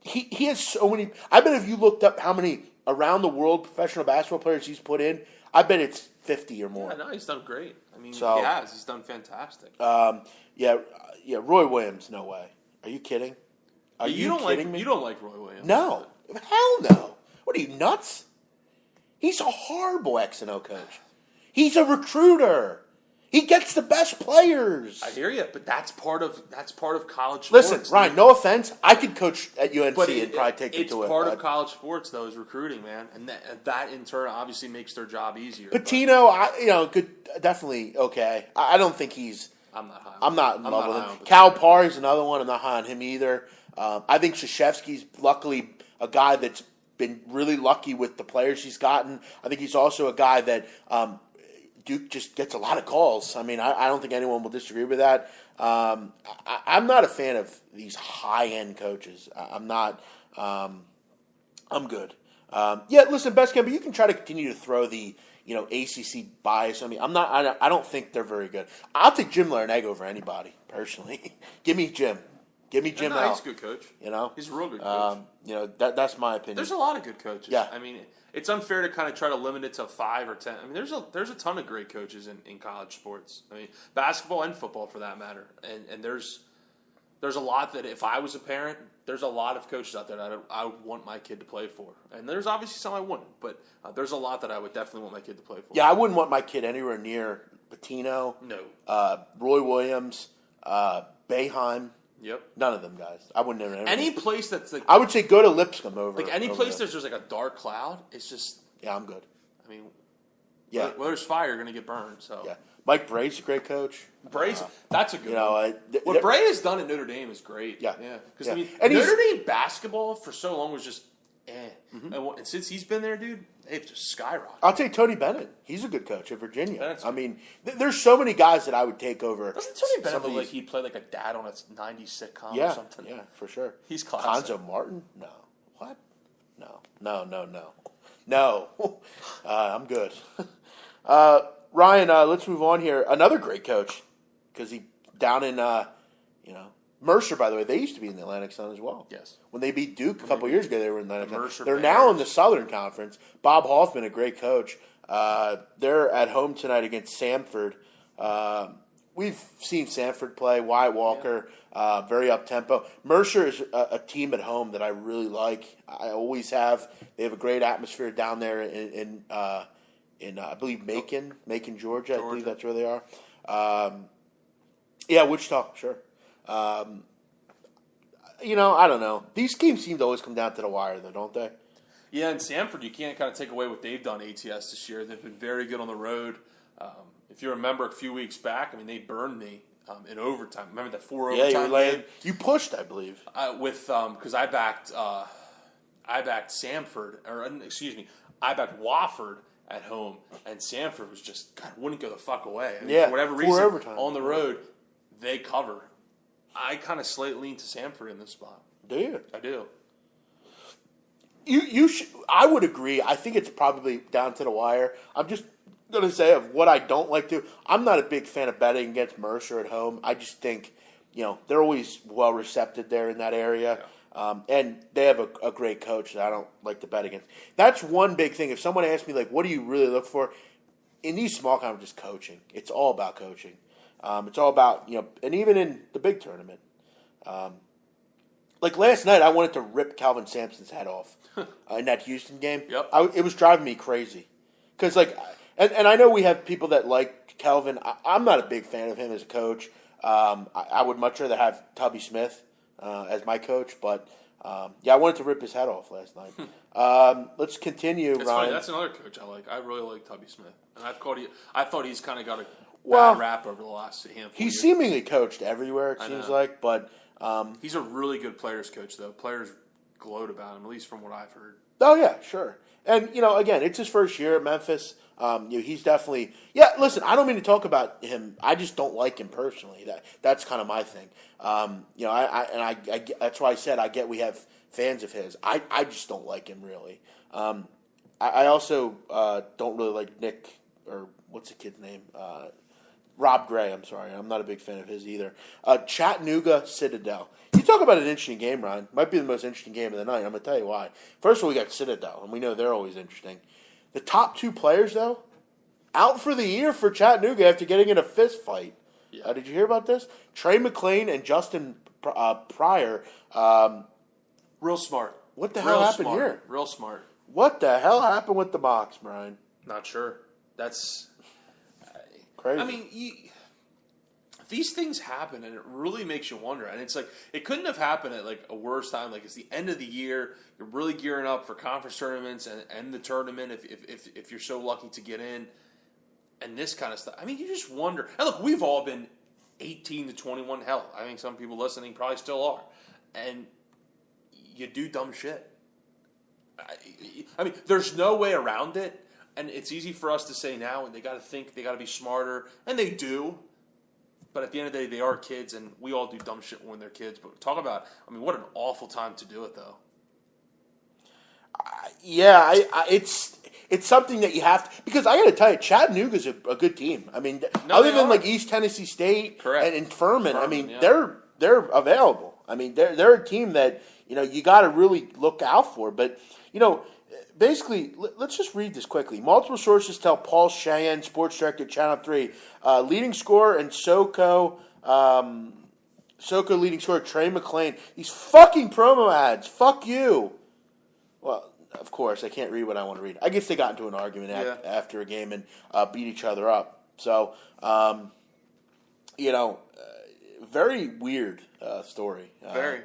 He has so many. I bet if you looked up how many around the world professional basketball players he's put in, I bet it's 50 or more. Yeah, no, he's done great. I mean, he has. He's done fantastic. Roy Williams, no way. Are you kidding? Are you kidding me? You don't like Roy Williams? No. Hell no. What are you, nuts? He's a horrible X and O coach. He's a recruiter. He gets the best players. I hear you, but that's part of college sports. Listen, Ryan, no offense. I could coach at UNC but and probably take it to it. It's part of college sports, though, is recruiting, man. And that in turn obviously makes their job easier. Patino, good, definitely okay. I don't think he's... I'm not high on I'm not in I'm love not with high him. on Cal Parr's another one. I'm not high on him either. I think Krzyzewski's luckily a guy that's been really lucky with the players he's gotten. I think he's also a guy that Duke just gets a lot of calls. I mean, I don't think anyone will disagree with that. I'm not a fan of these high-end coaches. I'm not. I'm good. Listen, Best Camp, but you can try to continue to throw the ACC bias. I mean, I don't think they're very good. I'll take Jim Larinaga over anybody personally. Give me Jim. Give me Jim. He's a good coach. He's a real good coach. That's my opinion. There's a lot of good coaches. Yeah. I mean, it's unfair to kind of try to limit it to 5 or 10. I mean, there's a ton of great coaches in college sports. I mean, basketball and football for that matter. And there's a lot that if I was a parent, there's a lot of coaches out there that I would want my kid to play for. And there's obviously some I wouldn't, but there's a lot that I would definitely want my kid to play for. Yeah, I wouldn't want my kid anywhere near Patino. No. Roy Williams, Boeheim. Yep. None of them guys. I wouldn't ever. Any place that's like I would say go to Lipscomb over. Like any over place there. there's just like a dark cloud. It's just. Yeah, I'm good. I mean, yeah. Where there's fire, you're going to get burned. So. Yeah. Mike Bray's a great coach. Bray's that's a good one. What Bray Bray has done at Notre Dame is great. Yeah. Yeah. Because Yeah. I mean, And Notre Dame basketball for so long was just Mm-hmm. and since he's been there, dude, they've just skyrocketed. I'll take Tony Bennett. He's a good coach at Virginia. Bennett's I mean, there's so many guys that I would take over. Doesn't Tony Bennett some look of like these- he played like a dad on a 90s sitcom Yeah, or something? yeah, for sure. He's classic. Konzo Martin? No. What? No. I'm good. Ryan, let's move on here. Another great coach, because he down in Mercer. By the way, they used to be in the Atlantic Sun as well. Yes. When they beat Duke a couple years ago, they were in the Atlantic Sun. Mercer They're now in Bears. the Southern Conference. Bob Hoffman, a great coach. They're at home tonight against Samford. We've seen Samford play. Wyatt Walker, very up tempo. Mercer is a team at home that I really like. I always have. They have a great atmosphere down there in I believe Macon, Georgia. I believe that's where they are. Wichita, sure. I don't know. These games seem to always come down to the wire, though, don't they? Yeah, and Samford, you can't kind of take away what they've done ATS this year. They've been very good on the road. If you remember a few weeks back, I mean, they burned me in overtime. Remember that 4 overtime game? You pushed, I believe. Because I backed Samford, I backed Wofford at home, and Samford was just wouldn't go the fuck away. I mean, for whatever 4 reason, overtime. on the road, they cover. I kind of slightly lean to Samford in this spot. Do you? I do. You should. I would agree. I think it's probably down to the wire. I'm just going to say of what I don't like to. I'm not a big fan of betting against Mercer at home. I just think, they're always well recepted there in that area. Yeah. And they have a great coach that I don't like to bet against. That's one big thing. If someone asks me, what do you really look for? In these small conferences, coaching. It's all about coaching. It's all about, and even in the big tournament. Like last night, I wanted to rip Calvin Sampson's head off in that Houston game. Yep. It was driving me crazy. Because, and I know we have people that like Calvin. I'm not a big fan of him as a coach. I would much rather have Tubby Smith as my coach. But, I wanted to rip his head off last night. Let's continue, That's Ryan. funny. That's another coach I like. I really like Tubby Smith. And I thought he's kind of got a Well, bad rap over the last handful of He's years. seemingly coached everywhere, it seems know. like. But, He's a really good players coach, though. Players gloat about him, at least from what I've heard. oh, yeah, sure. And, again, it's his first year at Memphis. He's definitely – yeah, listen, I don't mean to talk about him. I just don't like him personally. That's kind of my thing. I that's why I said I get we have fans of his. I just don't like him, really. I also don't really like Nick – or what's the kid's name? Rob Gray, I'm sorry. I'm not a big fan of his either. Chattanooga Citadel. You talk about an interesting game, Ryan. Might be the most interesting game of the night. I'm going to tell you why. First of all, we got Citadel, and we know they're always interesting. The top 2 players, though, out for the year for Chattanooga after getting in a fist fight. Yeah. Did you hear about this? Trey McClain and Justin Pryor. Real smart. What the hell happened smart. here? Real smart. What the hell happened with the box, Brian? Not sure. That's crazy. I mean, these things happen, and it really makes you wonder. And it's like it couldn't have happened at like a worse time. Like it's the end of the year, you're really gearing up for conference tournaments and the tournament if you're so lucky to get in, and this kind of stuff. I mean, you just wonder. And look, we've all been 18 to 21. Hell, I think some people listening probably still are, and you do dumb shit. I mean, there's no way around it, and it's easy for us to say now. And they got to think, they got to be smarter, and they do. But at the end of the day, they are kids, and we all do dumb shit when they're kids. But talk about, I mean, what an awful time to do it, though. It's something that you have to, because I got to tell you, Chattanooga's a good team. I mean, other than like East Tennessee State and Furman, I mean, they're available. I mean, they're a team that you got to really look out for. But basically, let's just read this quickly. Multiple sources tell Paul Cheyenne, sports director at Channel 3, leading scorer and SoCo leading scorer Trey McClain. These fucking promo ads. Fuck you. Well, of course, I can't read what I want to read. I guess they got into an argument after a game and beat each other up. So, very weird story. Very.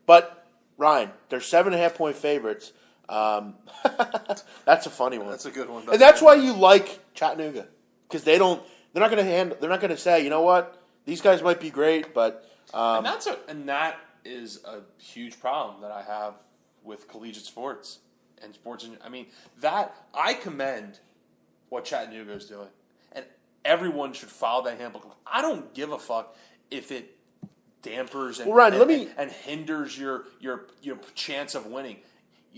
But, Ryan, they're 7.5-point favorites. That's a funny one. That's a good one. And that's why you like Chattanooga, because they're not going to say, you know what, these guys might be great, but and that is a huge problem that I have with collegiate sports and sports. I mean, that I commend what Chattanooga is doing, and everyone should follow that handbook. I don't give a fuck if it dampers and hinders your chance of winning.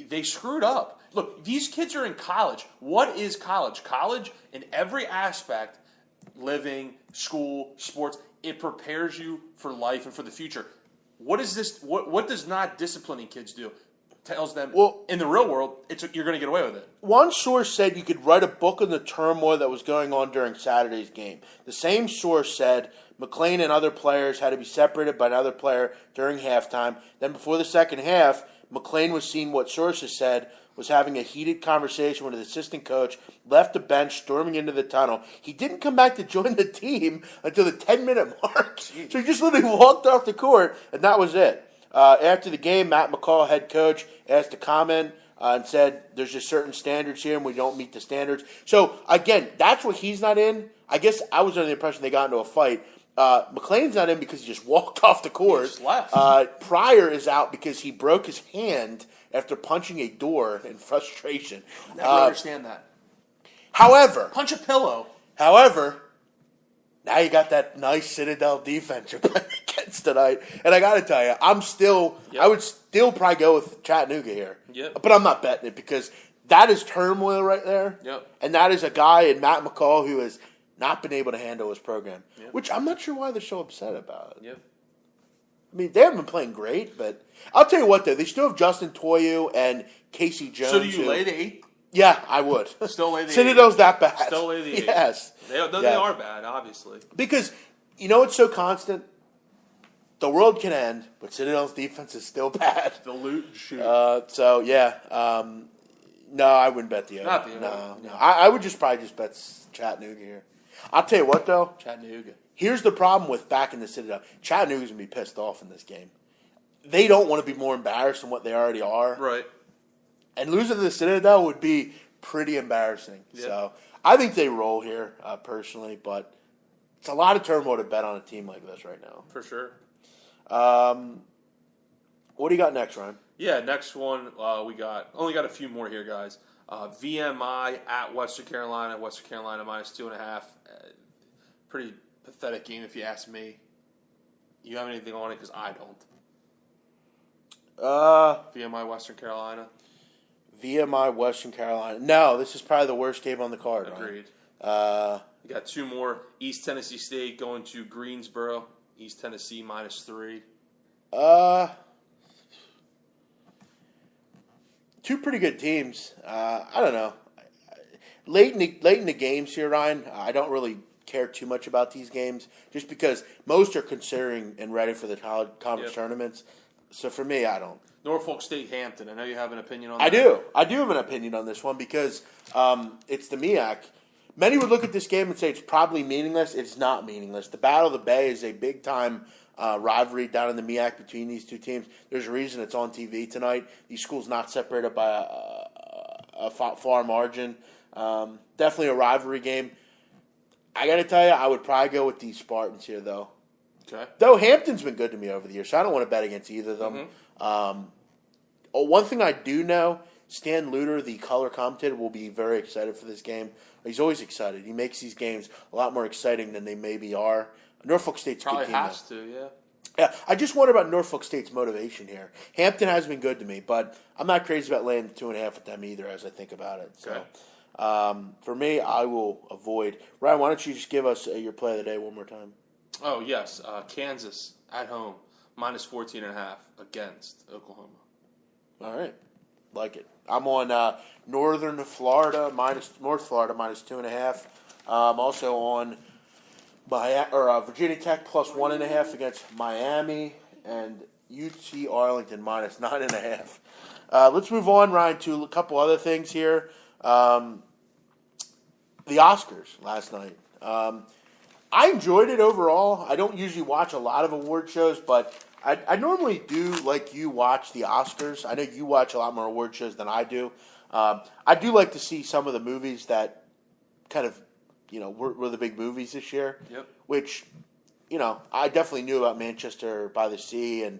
They screwed up. Look, these kids are in college. What is college? College, in every aspect, living, school, sports, it prepares you for life and for the future. What is this? What does not disciplining kids do? Tells them, in the real world, you're going to get away with it. One source said you could write a book on the turmoil that was going on during Saturday's game. The same source said McClain and other players had to be separated by another player during halftime. Then before the second half, McClain was seen, what sources said, was having a heated conversation with his assistant coach, left the bench, storming into the tunnel. He didn't come back to join the team until the 10-minute mark. So he just literally walked off the court, and that was it. After the game, Matt McCall, head coach, asked to comment and said, there's just certain standards here, and we don't meet the standards. So, again, that's what he's not in. I guess I was under the impression they got into a fight. McClain's not in because he just walked off the court. He just left. Pryor is out because he broke his hand after punching a door in frustration. Never understand that. However, punch a pillow. However, now you got that nice Citadel defense you're playing against tonight, and I got to tell you, I would still probably go with Chattanooga here. Yep. But I'm not betting it because that is turmoil right there. Yep. And that is a guy in Matt McCall who has not been able to handle his program, which I'm not sure why they're so upset about. Yep. I mean, they haven't been playing great, but I'll tell you what, though. They still have Justin Toyu and Casey Jones. So do you lay the 8? Yeah, I would. Still lay the 8? Citadel's that bad. Still lay the 8? Yes. They are bad, obviously. Because, you know what's so constant? The world can end, but Citadel's defense is still bad. The loot and shoot. No, I wouldn't bet the over. Not the over. No. I would probably just bet Chattanooga here. I'll tell you what, though. Chattanooga. Here's the problem with back in the Citadel. Chattanooga's going to be pissed off in this game. They don't want to be more embarrassed than what they already are. Right. And losing to the Citadel would be pretty embarrassing. Yeah. So I think they roll here, personally, but it's a lot of turmoil to bet on a team like this right now. For sure. What do you got next, Ryan? Yeah, next one we only got a few more here, guys. VMI at Western Carolina. Western Carolina minus 2.5. Pretty pathetic game if you ask me. You have anything on it? Because I don't. VMI Western Carolina. VMI Western Carolina. No, this is probably the worst game on the card. Agreed. Right? We got two more. East Tennessee State going to Greensboro. East Tennessee minus 3. Two pretty good teams. I don't know. Late in the games here, Ryan, I don't really care too much about these games just because most are considering and ready for the conference tournaments. So for me, I don't. Norfolk State Hampton. I know you have an opinion on that. I do. I do have an opinion on this one because it's the BMOC. Many would look at this game and say it's probably meaningless. It's not meaningless. The Battle of the Bay is a big-time rivalry down in the MEAC between these two teams. There's a reason it's on TV tonight. These schools not separated by a far margin. Definitely a rivalry game. I got to tell you, I would probably go with these Spartans here, though. Okay. Though Hampton's been good to me over the years, so I don't want to bet against either of them. One thing I do know, Stan Luter, the color commentator, will be very excited for this game. He's always excited. He makes these games a lot more exciting than they maybe are. Norfolk State's a good team. Probably has to, yeah. Yeah, I just wonder about Norfolk State's motivation here. Hampton has been good to me, but I'm not crazy about laying the 2.5 with them either as I think about it. So, for me, I will avoid. Ryan, why don't you just give us your play of the day one more time? Oh, yes. Kansas at home, minus 14.5 against Oklahoma. All right. Like it. I'm on North Florida minus 2.5. Also on Virginia Tech plus 1.5 against Miami, and UT Arlington minus 9.5. Let's move on, Ryan, to a couple other things here. The Oscars last night. I enjoyed it overall. I don't usually watch a lot of award shows, but I normally do, like you, watch the Oscars. I know you watch a lot more award shows than I do. I do like to see some of the movies that kind of, were the big movies this year. Yep. Which, I definitely knew about Manchester by the Sea and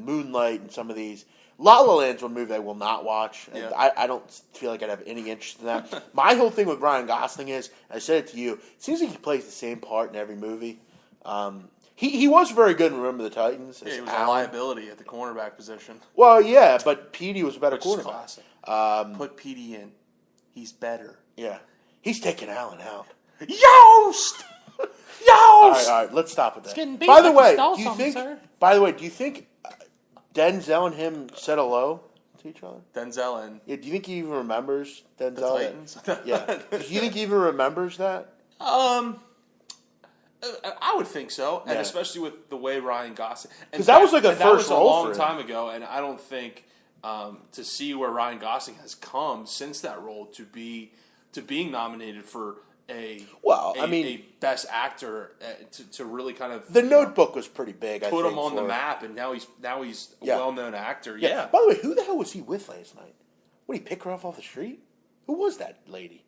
Moonlight and some of these. La La Land's one movie I will not watch. And I don't feel like I'd have any interest in that. My whole thing with Ryan Gosling is, I said it to you, it seems like he plays the same part in every movie. He was very good in Remember the Titans. Yeah, he was a liability at the cornerback position. Well, yeah, but Petey was a better cornerback. Classic. Put Petey in. He's better. Yeah. He's taking Allen out. Yost! All right, let's stop with that. By the way, do you think Denzel and him said hello to each other? Denzel and... Yeah, do you think he even remembers Denzel? The Titans? Yeah. Do you think he even remembers that? I would think so, and especially with the way Ryan Gosling... Because that was like a first role that was a long time ago, and I don't think to see where Ryan Gosling has come since that role to being nominated for a best actor to really kind of the Notebook was pretty big. Put him on the map, and now he's a well-known actor. Yeah. By the way, who the hell was he with last night? What, did he pick her off the street? Who was that lady?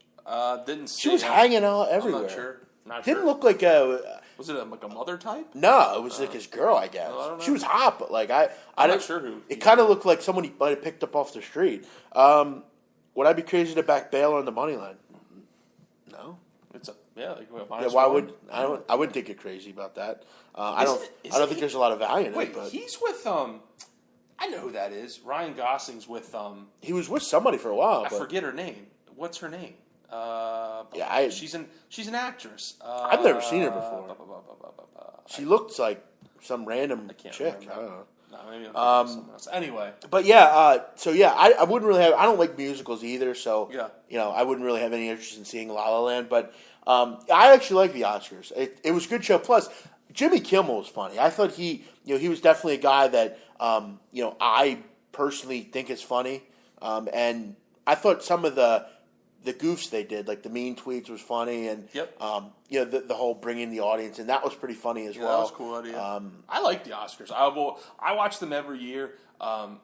Didn't see. She was hanging out everywhere. I'm not sure. Didn't look like a. Was it like a mother type? No, it was like his girl, I guess. I she was hot, but like I'm not sure who. It kind of looked like someone he might have picked up off the street. Would I be crazy to back Baylor on the money line? No. Why would I wouldn't think you're crazy about that. I don't think there's a lot of value in it. But he's with I know who that is. Ryan Gosling's with He was with somebody for a while. I forget her name. What's her name? She's an actress. I've never seen her before. She looks like some random chick. Remember. I don't know. No, maybe I'm thinking of someone else. Anyway. But I wouldn't really have. I don't like musicals either, so I wouldn't really have any interest in seeing La La Land. But I actually like the Oscars. It was a good show. Plus, Jimmy Kimmel was funny. I thought he was definitely a guy that I personally think is funny, and I thought some of the goofs they did, like the mean tweets, was funny, and the whole bringing the audience, and that was pretty funny as well. That was a cool idea. I like the Oscars. I watch them every year,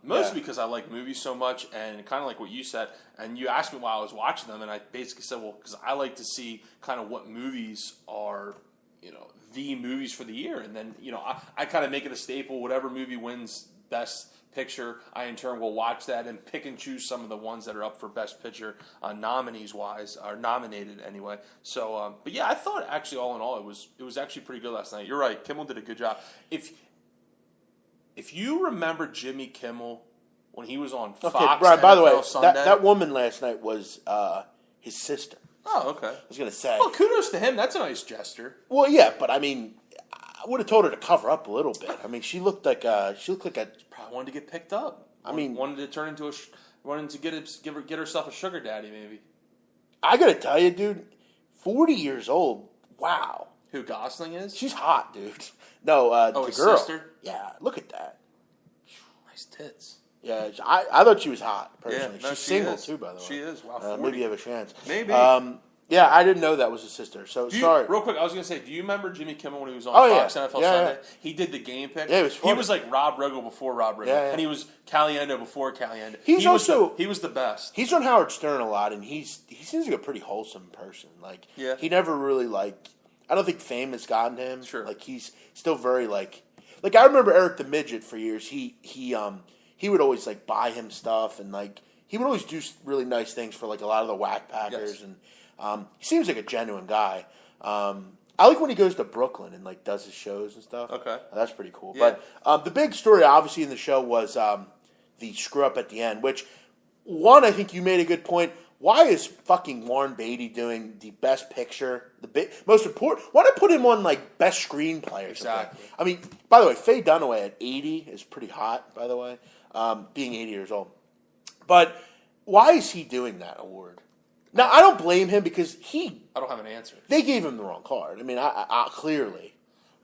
mostly because I like movies so much, and kind of like what you said. And you asked me why I was watching them, and I basically said, well, because I like to see kind of what movies are, the movies for the year, and then I kind of make it a staple. Whatever movie wins Best Picture, I in turn will watch that and pick and choose some of the ones that are up for Best Picture nominees wise, are nominated anyway. So, but yeah, I thought actually all in all it was actually pretty good last night. You're right, Kimmel did a good job. If you remember Jimmy Kimmel when he was on Fox, Brian, by the way, Sunday, that woman last night was his sister. Oh, okay. I was going to say. Well, kudos to him. That's a nice gesture. Well, yeah, but I mean, I would have told her to cover up a little bit. I mean, she looked like a. Probably wanted to get picked up. Wanted to turn into wanted to get herself a sugar daddy, maybe. I got to tell you, dude, 40 years old. Wow. Who Gosling is? She's hot, dude. No, the his girl. Sister? Yeah, look at that. Nice tits. Yeah, I thought she was hot, personally. Yeah, no, she's single, is. too, by the way. She is. Wow, 40. Maybe you have a chance. Maybe. Yeah, I didn't know that was his sister. So sorry. Real quick, I was going to say, do you remember Jimmy Kimmel when he was on Oh, Fox yeah. NFL Yeah, Sunday? yeah. He did the game pick. Yeah, it was funny. He was like Rob Riggle before Rob Riggle. Yeah, yeah. And he was Caliendo before Caliendo. He's also he was the best. He's on Howard Stern a lot, and he seems like a pretty wholesome person. Like, Yeah. he never really I don't think fame has gotten to him. Sure. Like, he's still very like I remember Eric the Midget for years. He would always like buy him stuff, and like he would always do really nice things for like a lot of the Whack Packers, Yes. and he seems like a genuine guy. I like when he goes to Brooklyn and like does his shows and stuff. Okay. That's pretty cool. Yeah. But the big story, obviously, in the show was the screw up at the end. Which one, I think you made a good point. Why is fucking Warren Beatty doing the best picture, most important? Why not put him on like best screenplay or something? Exactly. I mean, by the way, Faye Dunaway at 80 is pretty hot. By the way, being 80 years old. But why is he doing that award? Now, I don't blame him because I don't have an answer. they gave him the wrong card. I mean, I clearly.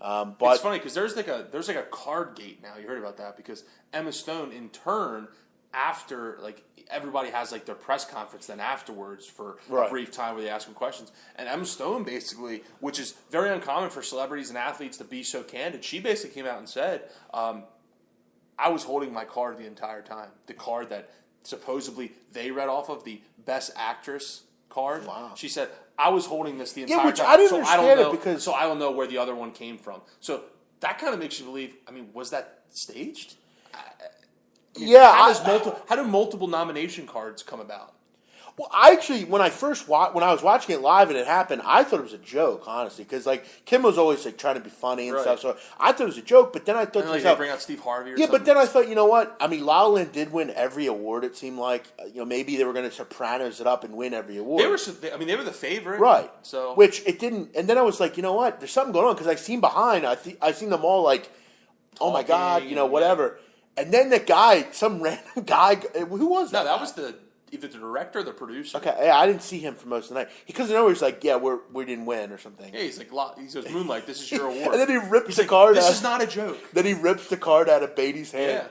But It's funny because there's like a card gate now. You heard about that because Emma Stone, in turn, after like everybody has like their press conference, then afterwards for Right. a brief time where they ask them questions, and Emma Stone basically, which is very uncommon for celebrities and athletes to be so candid, she basically came out and said, "I was holding my card the entire time. The card that supposedly they read off of the Best Actress card." Wow. She said, "I was holding this the entire which time." I didn't so understand don't it know, because- so I don't know where the other one came from. So that kind of makes you believe. I mean, was that staged? yeah, How do multiple nomination cards come about? Well, I actually, when I was watching it live and it happened, I thought it was a joke, honestly, because like Kim was always like trying to be funny and Right. stuff. So I thought it was a joke, but then I thought And to like they myself, bring out Steve Harvey. Or yeah, something. but then I thought, you know what? I mean, La La Land did win every award. It seemed like maybe they were going to Sopranos it up and win every award. they were the favorite, right. So which it didn't, and then I was like, you know what? There's something going on because I seen behind. I seen them all like, oh my god, Talking, whatever. And then the guy, some random guy, who was that? no, that guy? was either the director or the producer. Okay, yeah, I didn't see him for most of the night because I know he's like, yeah, we didn't win or something. Yeah, he's like, he says, "Moonlight, this is your award." And then he rips He's the like, card This out. is not a joke. Then he rips the card out of Beatty's hand. Yeah.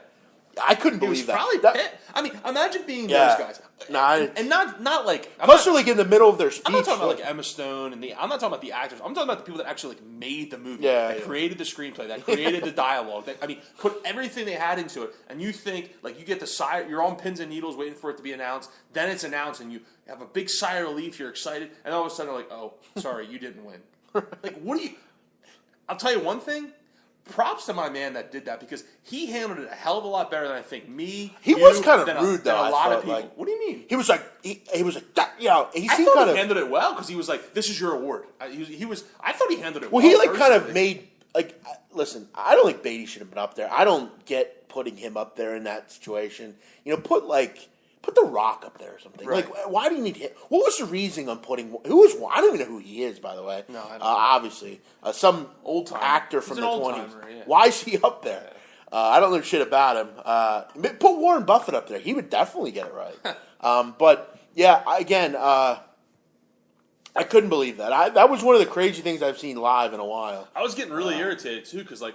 I couldn't He was believe that. probably That- pissed. I mean, imagine being Yeah. those guys. Nah, and not like Plus, they're like in the middle of their speech. I'm not talking about like Emma Stone and I'm not talking about the actors. I'm talking about the people that actually like made the movie, Yeah, that yeah. created the screenplay, that created the dialogue. That put everything they had into it. And you think like you get the sigh, you're on pins and needles waiting for it to be announced. Then it's announced, and you have a big sigh of relief. You're excited, and all of a sudden, like, oh, sorry, you didn't win. Like, what do you? I'll tell you one thing. Props to my man that did that because he handled it a hell of a lot better than I think me. He you, was kind of than rude, than though, a I lot of thought, people. like- What do you mean? He was like, he was like, he I seemed thought kind he of. handled it well because he was like, "This is your award." He was. I thought he handled it Well, well. he like kind of personally. made like. Listen, I don't think Beatty should have been up there. I don't get putting him up there in that situation. Put The Rock up there or something. Right. Like, why do you need him? What was the reasoning on putting? Who was? I don't even know who he is, by the way. No, I don't. Obviously, some Old-timer. actor He's from an the old-timer, 20s. yeah. Why is he up there? I don't know shit about him. Put Warren Buffett up there. He would definitely get it right. But yeah, I couldn't believe that. That was one of the crazy things I've seen live in a while. I was getting really irritated too because like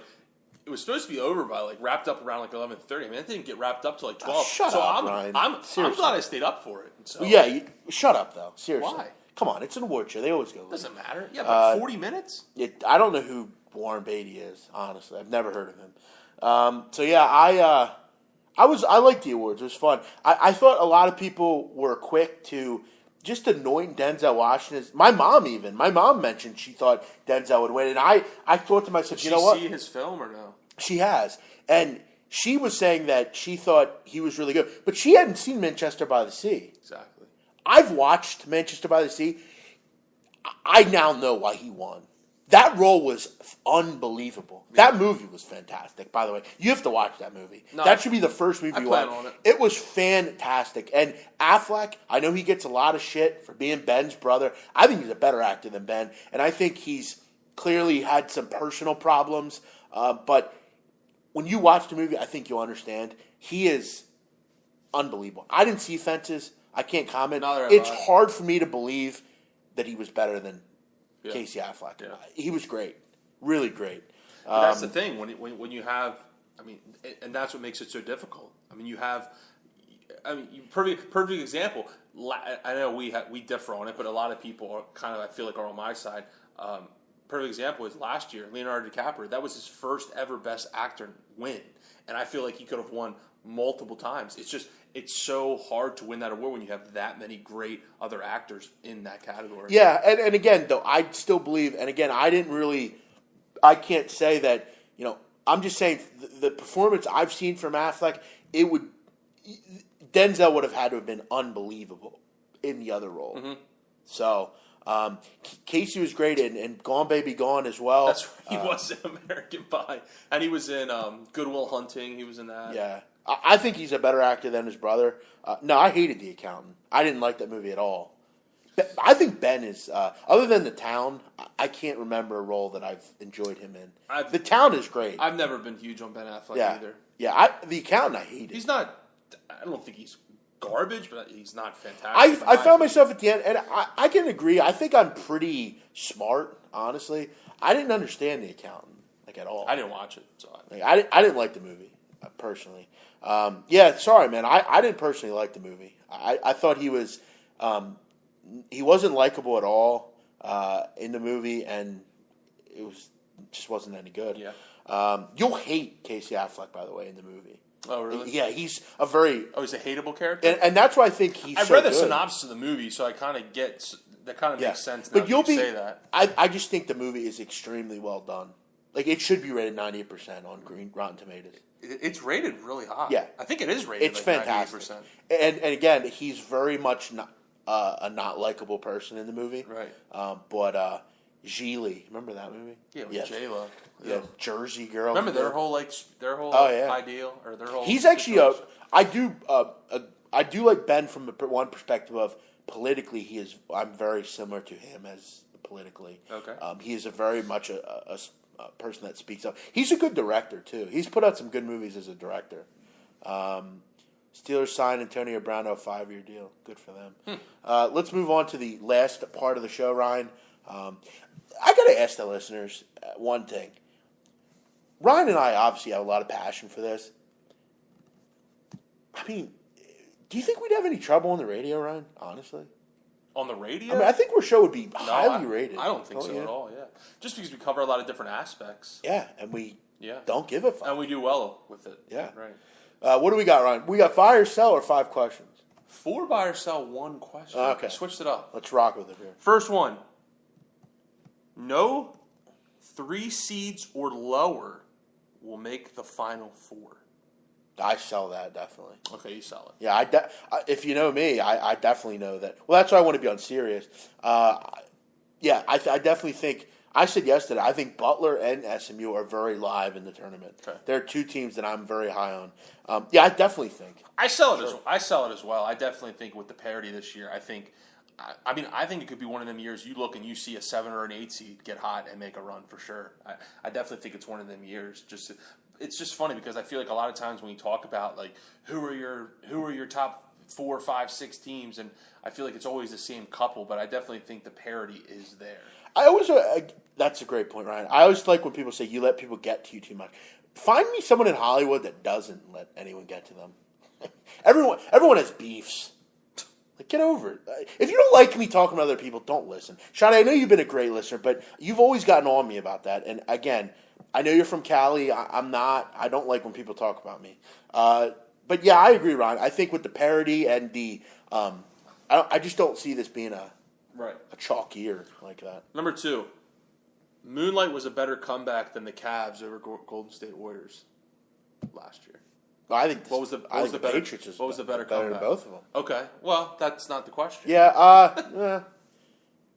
it was supposed to be over by like wrapped up around like 11:30. I mean, it didn't get wrapped up till like 12. Shut so up, I'm, Ryan. I'm Seriously. glad I stayed up for it. So Yeah, shut up though. Seriously. Why? Come on, it's an award show. They always go. doesn't matter. Yeah, but 40 minutes. I don't know who Warren Beatty is. Honestly, I've never heard of him. So yeah, I liked the awards. It was fun. I thought a lot of people were quick to just anoint Denzel Washington. My mom mentioned she thought Denzel would win, and I thought to myself, Did you she know what? see his film or no? She has, and she was saying that she thought he was really good, but she hadn't seen Manchester by the Sea. Exactly. I've watched Manchester by the Sea. I now know why he won. That role was unbelievable. That movie was fantastic, by the way. You have to watch that movie. No, that should be the first movie I you plan watch. on it. It was fantastic. And Affleck, I know he gets a lot of shit for being Ben's brother. I think he's a better actor than Ben. And I think he's clearly had some personal problems. But when you watch the movie, I think you'll understand. He is unbelievable. I didn't see Fences. I can't comment. Neither have It's I. hard for me to believe that he was better than Yeah. Casey Affleck. Yeah. He was great. Really great. But that's the thing when you have, I mean, and that's what makes it so difficult. I mean, you have I mean, perfect example. I know we differ on it, but a lot of people are kind of, I feel like, are on my side. Perfect example is last year, Leonardo DiCaprio. That was his first ever Best Actor win, and I feel like he could have won multiple times. It's so hard to win that award when you have that many great other actors in that category. Yeah, and again, though, I still believe, and again, I can't say that, I'm just saying the performance I've seen from Affleck, Denzel would have had to have been unbelievable in the other role. Mm-hmm. So, Casey was great in Gone Baby Gone as well. That's he was in American Pie, and he was in Good Will Hunting. He was in that. Yeah, I think he's a better actor than his brother. No, I hated The Accountant. I didn't like that movie at all. I think Ben is, other than The Town, I can't remember a role that I've enjoyed him in. The Town is great. I've never been huge on Ben Affleck either. Yeah, The Accountant I hated. He's not. I don't think he's garbage, but he's not fantastic. I found myself at the end, and I can agree. I think I'm pretty smart, honestly. I didn't understand The Accountant at all. I didn't watch it, so I didn't like the movie personally. Yeah, sorry, man. I didn't personally like the movie. I thought he was he wasn't likable at all in the movie, and it just wasn't any good. Yeah. You'll hate Casey Affleck, by the way, in the movie. Oh, really? Yeah, he's a very... Oh, he's a hateable character? And that's why I think he's I've read the synopsis of the movie, so I kind of get... That kind of makes sense now that you say that. I just think the movie is extremely well done. It should be rated 98% on Rotten Tomatoes. It's rated really high. Yeah. I think it is rated It's fantastic. 98%. And again, he's very much not, a not likable person in the movie. Right. But Geely, remember that movie? Yeah, with J-Lo. Yeah, Jersey Girl. Remember their whole ideal or their whole. He's actually I do like Ben from one perspective of politically. I'm very similar to him as politically. Okay. He is a very much a person that speaks up. He's a good director too. He's put out some good movies as a director. Steelers signed Antonio Brown to a 5-year deal. Good for them. Let's move on to the last part of the show, Ryan. I got to ask the listeners one thing. Ryan and I obviously have a lot of passion for this. I mean, do you think we'd have any trouble on the radio, Ryan? Honestly, on the radio, I think our show would be highly rated. I don't think so at all. Yeah, just because we cover a lot of different aspects. Yeah, and we don't give a fuck, and we do well with it. Yeah, right. What do we got, Ryan? We got buy or sell or 5 questions. 4 buy or sell, 1 question. Okay, switched it up. Let's rock with it here. First one. No 3 seeds or lower will make the Final 4. I sell that, definitely. Okay, you sell it. Yeah, if you know me, I definitely know that. Well, that's why I want to be on Sirius. Yeah, I definitely think, I said yesterday, I think Butler and SMU are very live in the tournament. Okay. They're 2 teams that I'm very high on. Yeah, I definitely think. I sell it as well. I definitely think with the parity this year, I think it could be one of them years you look and you see a 7 or an 8 seed get hot and make a run for sure. I definitely think it's one of them years. It's just funny because I feel like a lot of times when you talk about who are your top 4, 5, 6 teams, and I feel like it's always the same couple, but I definitely think the parity is there. That's a great point, Ryan. I always like when people say you let people get to you too much. Find me someone in Hollywood that doesn't let anyone get to them. Everyone has beefs. Get over it. If you don't like me talking to other people, don't listen. Shadi, I know you've been a great listener, but you've always gotten on me about that. And again, I know you're from Cali. I'm not. I don't like when people talk about me. But yeah, I agree, Ron. I think with the parody and the, I just don't see this being a chalk year like that. Number 2, Moonlight was a better comeback than the Cavs over Golden State Warriors last year. I think what was the better comeback? Than both of them. Okay, well that's not the question. Yeah.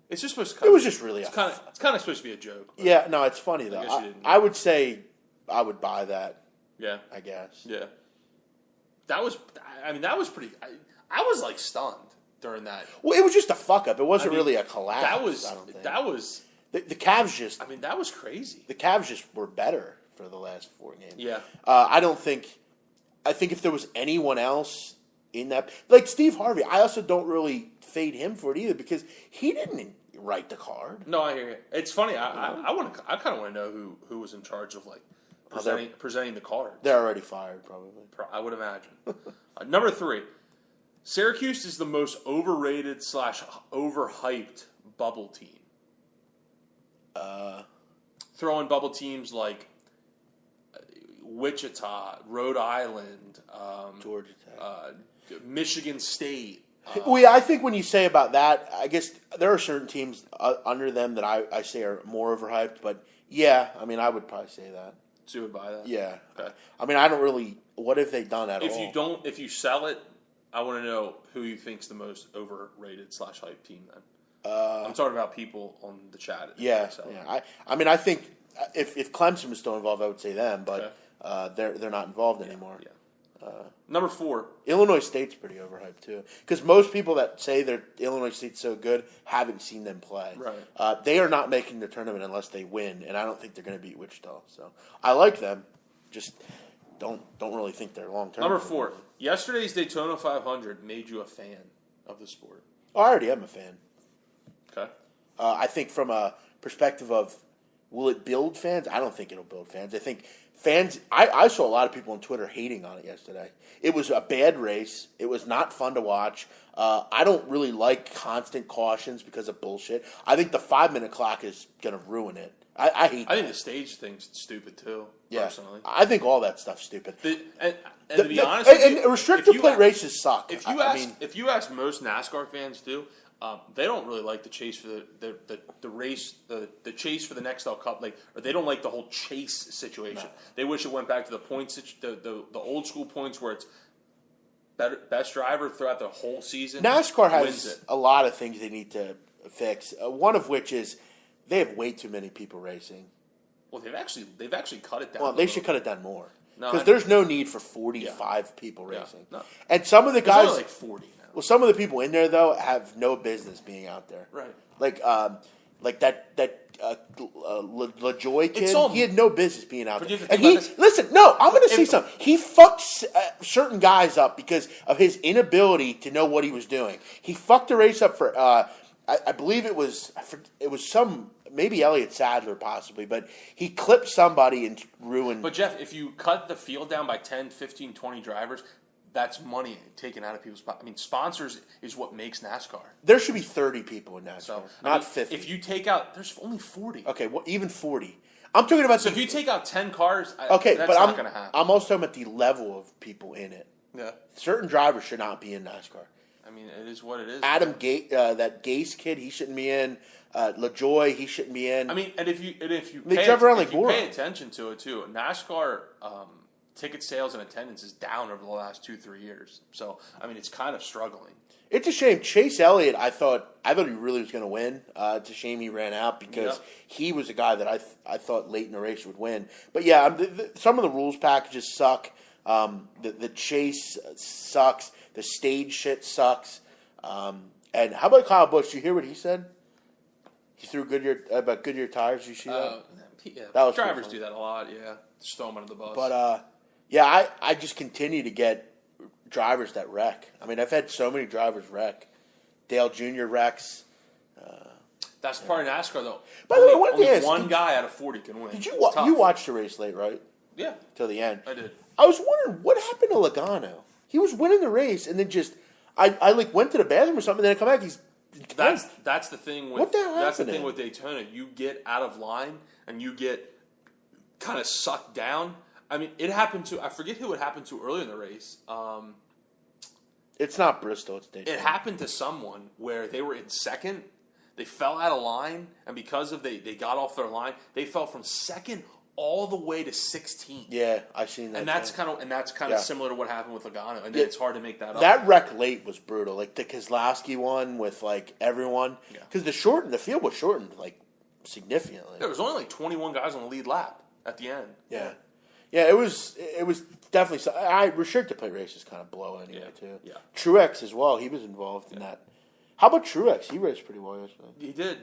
It's just supposed to. It was just really. It's kind of supposed to be a joke. Yeah, no, it's funny though. I would say I would buy that. Yeah, I guess. Yeah, that was pretty. I was stunned during that. Well, it was just a fuck up. It wasn't really a collapse. That was. The Cavs just. That was crazy. The Cavs just were better for the last 4 games. Yeah. I think if there was anyone else in that, like Steve Harvey, I also don't really fade him for it either because he didn't write the card. No, I hear you. It's funny. I kind of want to know who was in charge of presenting the card. They're already fired, probably. I would imagine. Number 3, Syracuse is the most overrated / overhyped bubble team. Throw in bubble teams like Wichita, Rhode Island, Georgia Tech, Michigan State. Well, yeah, I think when you say about that, I guess there are certain teams under them that I say are more overhyped. But yeah, I mean, I would probably say that. So you would buy that? Yeah. Okay. I mean, I don't really. What have they done at all? If you sell it, I want to know who you think's the most overrated / hype team. Then I'm talking about people on the chat. Yeah. I mean, I think if Clemson was still involved, I would say them, but they're not involved anymore. Yeah. Number 4. Illinois State's pretty overhyped too, because most people that say that Illinois State's so good haven't seen them play. Right. They are not making the tournament unless they win, and I don't think they're going to beat Wichita. So I like them, just don't really think they're long term. Number 4. Yesterday's Daytona 500 made you a fan of the sport. I already am a fan. Okay. I think from a perspective of will it build fans? I don't think it'll build fans. I think fans. I saw a lot of people on Twitter hating on it yesterday. It was a bad race. It was not fun to watch. I don't really like constant cautions because of bullshit. I think the 5-minute clock is going to ruin it. I hate. I think the stage thing's stupid too. Yeah. Personally, I think all that stuff's stupid. And to be honest, with you, restricted plate races suck. If you ask most NASCAR fans too, they don't really like the chase for the race, the chase for the Nextel Cup, or they don't like the whole chase situation. No. They wish it went back to the points, the old school points where it's best driver throughout the whole season. NASCAR has a lot of things they need to fix. One of which is they have way too many people racing. Well, they've actually cut it down. Well, they should cut it down more because No, there's no need for 45 people racing. No. And some of the guys, only like 40 now. Well, some of the people in there though have no business being out there. Right. Like that LaJoy kid. He had no business being out there. And I'm going to say something. He fucked certain guys up because of his inability to know what he was doing. He fucked the race up for. I believe it was maybe Elliott Sadler possibly, but he clipped somebody and ruined. But Jeff, if you cut the field down by 10, 15, 20 drivers, that's money taken out of people's pockets. I mean, sponsors is what makes NASCAR. There should be 30 people in NASCAR, not 50. If you take out, there's only 40. Okay, well, even 40. I'm talking about. So if you take out 10 cars, that's not going to happen. I'm also talking about the level of people in it. Yeah. Certain drivers should not be in NASCAR. I mean, it is what it is. Adam Gase, that Gase kid, he shouldn't be in. LaJoy, he shouldn't be in. I mean, and if you pay attention to it too, NASCAR ticket sales and attendance is down over the last 2-3 years. So I mean, it's kind of struggling. It's a shame. Chase Elliott, I thought he really was going to win. It's a shame he ran out because he was a guy that I thought late in the race would win. But yeah, some of the rules packages suck. The chase sucks. The stage shit sucks. And how about Kyle Busch? Did you hear what he said? He threw about Goodyear tires. Did you see that? Yeah, that was drivers do that a lot. Yeah, just throw them under the bus. But yeah, I just continue to get drivers that wreck. I mean, I've had so many drivers wreck. Dale Jr. wrecks. That's part of NASCAR, though. By the way, only one guy out of 40 can win. Did you watched the race late, right? Yeah, till the end. I did. I was wondering what happened to Logano. He was winning the race, and then just I went to the bathroom or something. And then I come back, That's the thing with what the hell that's the happened thing with Daytona. You get out of line and you get kind of sucked down. I mean, it happened to I forget who it happened to earlier in the race. It's not Bristol. It's Daytona. It happened to someone where they were in second. They fell out of line, and because of they got off their line, they fell from second all the way to 16th. Yeah, I've seen that. And that's kind of similar to what happened with Logano. And it's hard to make that up. That wreck late was brutal. Like the Keselowski one with everyone. Because the field was shortened significantly. There was only 21 guys on the lead lap at the end. Yeah. Yeah, it was definitely. Restricted plate races kind of blow anyway too. Yeah. Truex as well. He was involved in that. How about Truex? He raced pretty well yesterday. He did.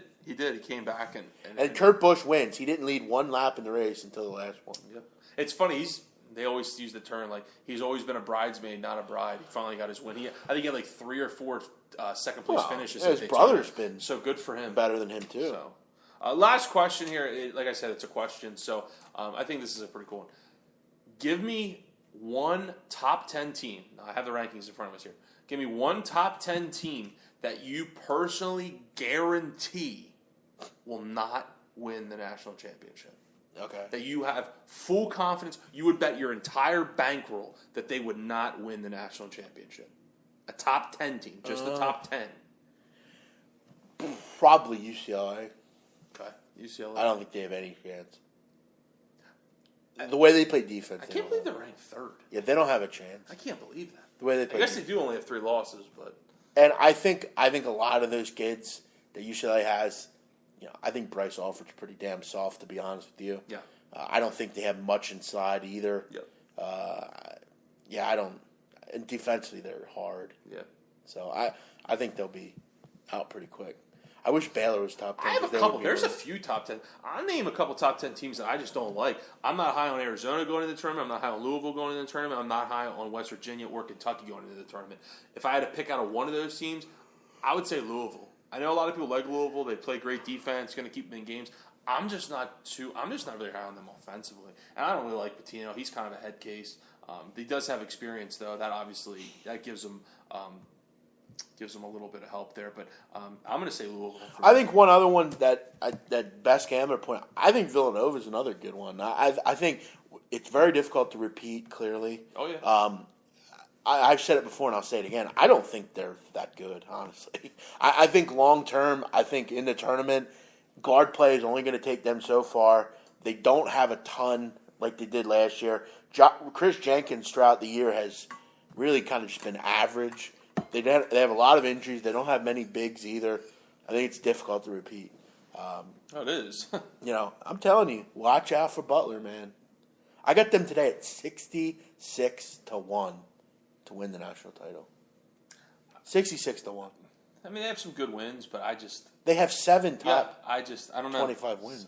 He came back and Kurt Busch wins. He didn't lead one lap in the race until the last one. Yep. It's funny. They always use the term he's always been a bridesmaid, not a bride. He finally got his win. I think he had 3 or 4 second place finishes. His brother's been so good for him. Better than him too. So, last question here. Like I said, it's a question. So I think this is a pretty cool one. Give me one top 10 team. Now, I have the rankings in front of us here. Give me one top 10 team that you personally guarantee will not win the national championship. Okay. That you have full confidence. You would bet your entire bankroll that they would not win the national championship. A top 10 team. Just the top 10. Probably UCLA. Okay. UCLA. I don't think they have any chance. The way they play defense. I can't believe they're ranked third. Yeah, they don't have a chance. I can't believe that. The way they I play guess they do only have 3 losses, but And I think a lot of those kids that UCLA has, I think Bryce Alford's pretty damn soft, to be honest with you. yeah. I don't think they have much inside either. Yep. I don't. And defensively, they're hard. Yeah. So I think they'll be out pretty quick. I wish Baylor was top 10. I have a 'cause they couple. would be There's a really- few top 10. I'll name a couple top 10 teams that I just don't like. I'm not high on Arizona going into the tournament. I'm not high on Louisville going into the tournament. I'm not high on West Virginia or Kentucky going into the tournament. If I had to pick out of one of those teams, I would say Louisville. I know a lot of people like Louisville. They play great defense, going to keep them in games. I'm just not really high on them offensively. And I don't really like Patino. He's kind of a head case. He does have experience, though. That gives him a little bit of help there. But I'm going to say Louisville. I think one other one that best Gambler point. I think Villanova is another good one. I think it's very difficult to repeat clearly. Oh yeah. I've said it before and I'll say it again. I don't think they're that good, honestly. I think long term, I think in the tournament, guard play is only going to take them so far. They don't have a ton like they did last year. Chris Jenkins throughout the year has really kind of just been average. They have a lot of injuries. They don't have many bigs either. I think it's difficult to repeat. It is. I'm telling you, watch out for Butler, man. I got them today at 66-1 to win the national title. 66-1. I mean, they have some good wins, but They have 7 top I don't know. 25 wins.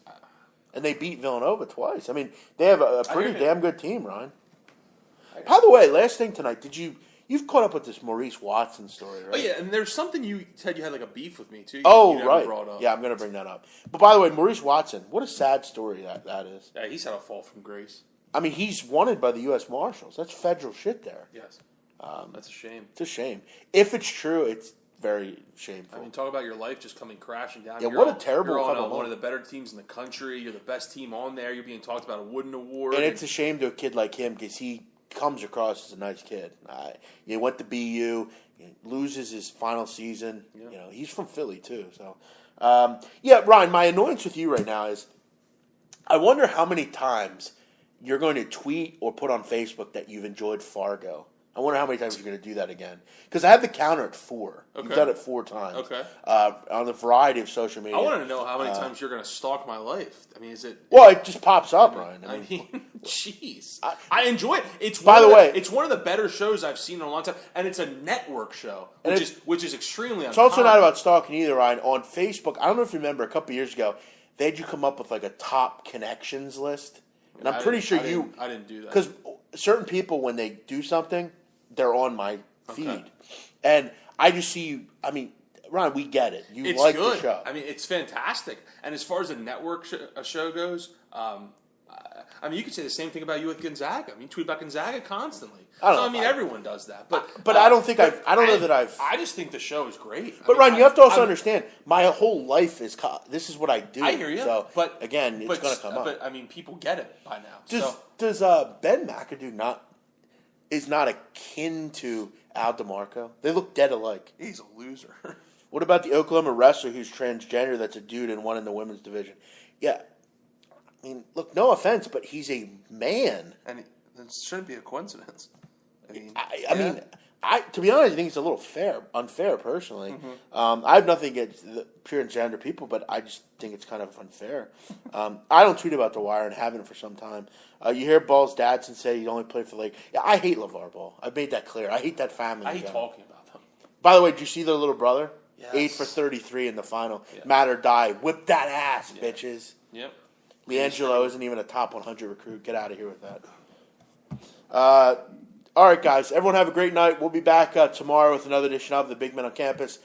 And they beat Villanova twice. I mean, they have a pretty damn good team, Ryan. By the way, last thing tonight, you've caught up with this Maurice Watson story, right? Oh, yeah, and there's something you said you had like a beef with me, too. You never Right. brought up. Yeah, I'm going to bring that up. But by the way, Maurice Watson, what a sad story that is. Yeah, he's had a fall from grace. I mean, he's wanted by the U.S. Marshals. That's federal shit there. Yes. That's a shame. It's a shame. If it's true, it's very shameful. I mean, talk about your life just coming crashing down. Yeah, what a terrible You're on couple one of the better teams in the country. You're the best team on there. You're being talked about a Wooden Award. And it's a shame to a kid like him because he comes across as a nice kid. He went to BU, he loses his final season. Yeah. He's from Philly too. So, Ryan, my annoyance with you right now is I wonder how many times you're going to tweet or put on Facebook that you've enjoyed Fargo. I wonder how many times you're going to do that again. Because I have the counter at 4. Okay. You've done it 4 times. Okay. On a variety of social media. I want to know how many times you're going to stalk my life. I mean, is it... Well, it just pops up, Ryan. I mean, jeez. I enjoy it. It's one of the better shows I've seen in a long time, and it's a network show, which is extremely. It's also not about stalking either, Ryan. On Facebook, I don't know if you remember a couple of years ago, they had you come up with like a top connections list, and I'm pretty sure you. I didn't do that because certain people, when they do something, they're on my feed, Okay. and I just see you. I mean, Ryan, we get it. You It's like good. the show. I mean, it's fantastic. And as far as a network show goes, I mean, you could say the same thing about you with Gonzaga. I mean, you tweet about Gonzaga constantly. Everyone does that. But I don't think I don't know that I've. I just think the show is great. But Ryan, you have to also understand, my whole life is this is what I do. I hear you. So, but again, it's going to come up. But I mean, people get it by now. Does Ben McAdoo is not akin to Al DeMarco? They look dead alike. He's a loser. What about the Oklahoma wrestler who's transgender that's a dude and won in the women's division? Yeah. I mean, look, no offense, but he's a man. And it shouldn't be a coincidence. I mean, to be honest, I think it's a little unfair personally. Mm-hmm. I have nothing against the pure gender people, but I just think it's kind of unfair. I don't tweet about The Wire and haven't for some time. You hear Ball's dadson say he only played for Lake. Yeah, I hate LeVar Ball. I've made that clear. I hate that family. I hate talking about them. By the way, did you see their little brother? Yes. 8 for 33 in the final. Yeah. Matt or die. Whip that ass, bitches. Yep. LiAngelo isn't even a top 100 recruit. Get out of here with that. All right, guys. Everyone have a great night. We'll be back tomorrow with another edition of the Big Men on Campus.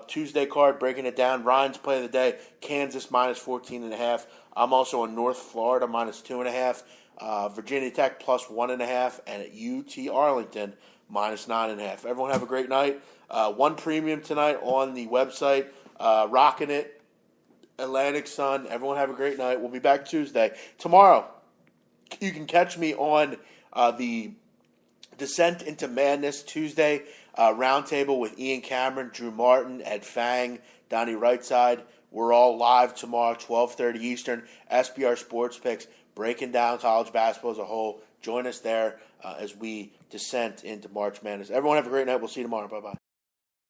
Tuesday card, breaking it down. Ryan's play of the day, Kansas minus 14.5. I'm also on North Florida minus 2.5. Virginia Tech plus 1.5. And at UT Arlington -9.5. Everyone have a great night. One premium tonight on the website. Rocking it. Atlantic Sun. Everyone have a great night. We'll be back Tuesday. Tomorrow, you can catch me on the Descent into Madness Tuesday roundtable with Ian Cameron, Drew Martin, Ed Fang, Donnie Rightside. We're all live tomorrow, 12:30 Eastern. SBR Sports Picks, breaking down college basketball as a whole. Join us there as we descent into March Madness. Everyone have a great night. We'll see you tomorrow. Bye-bye.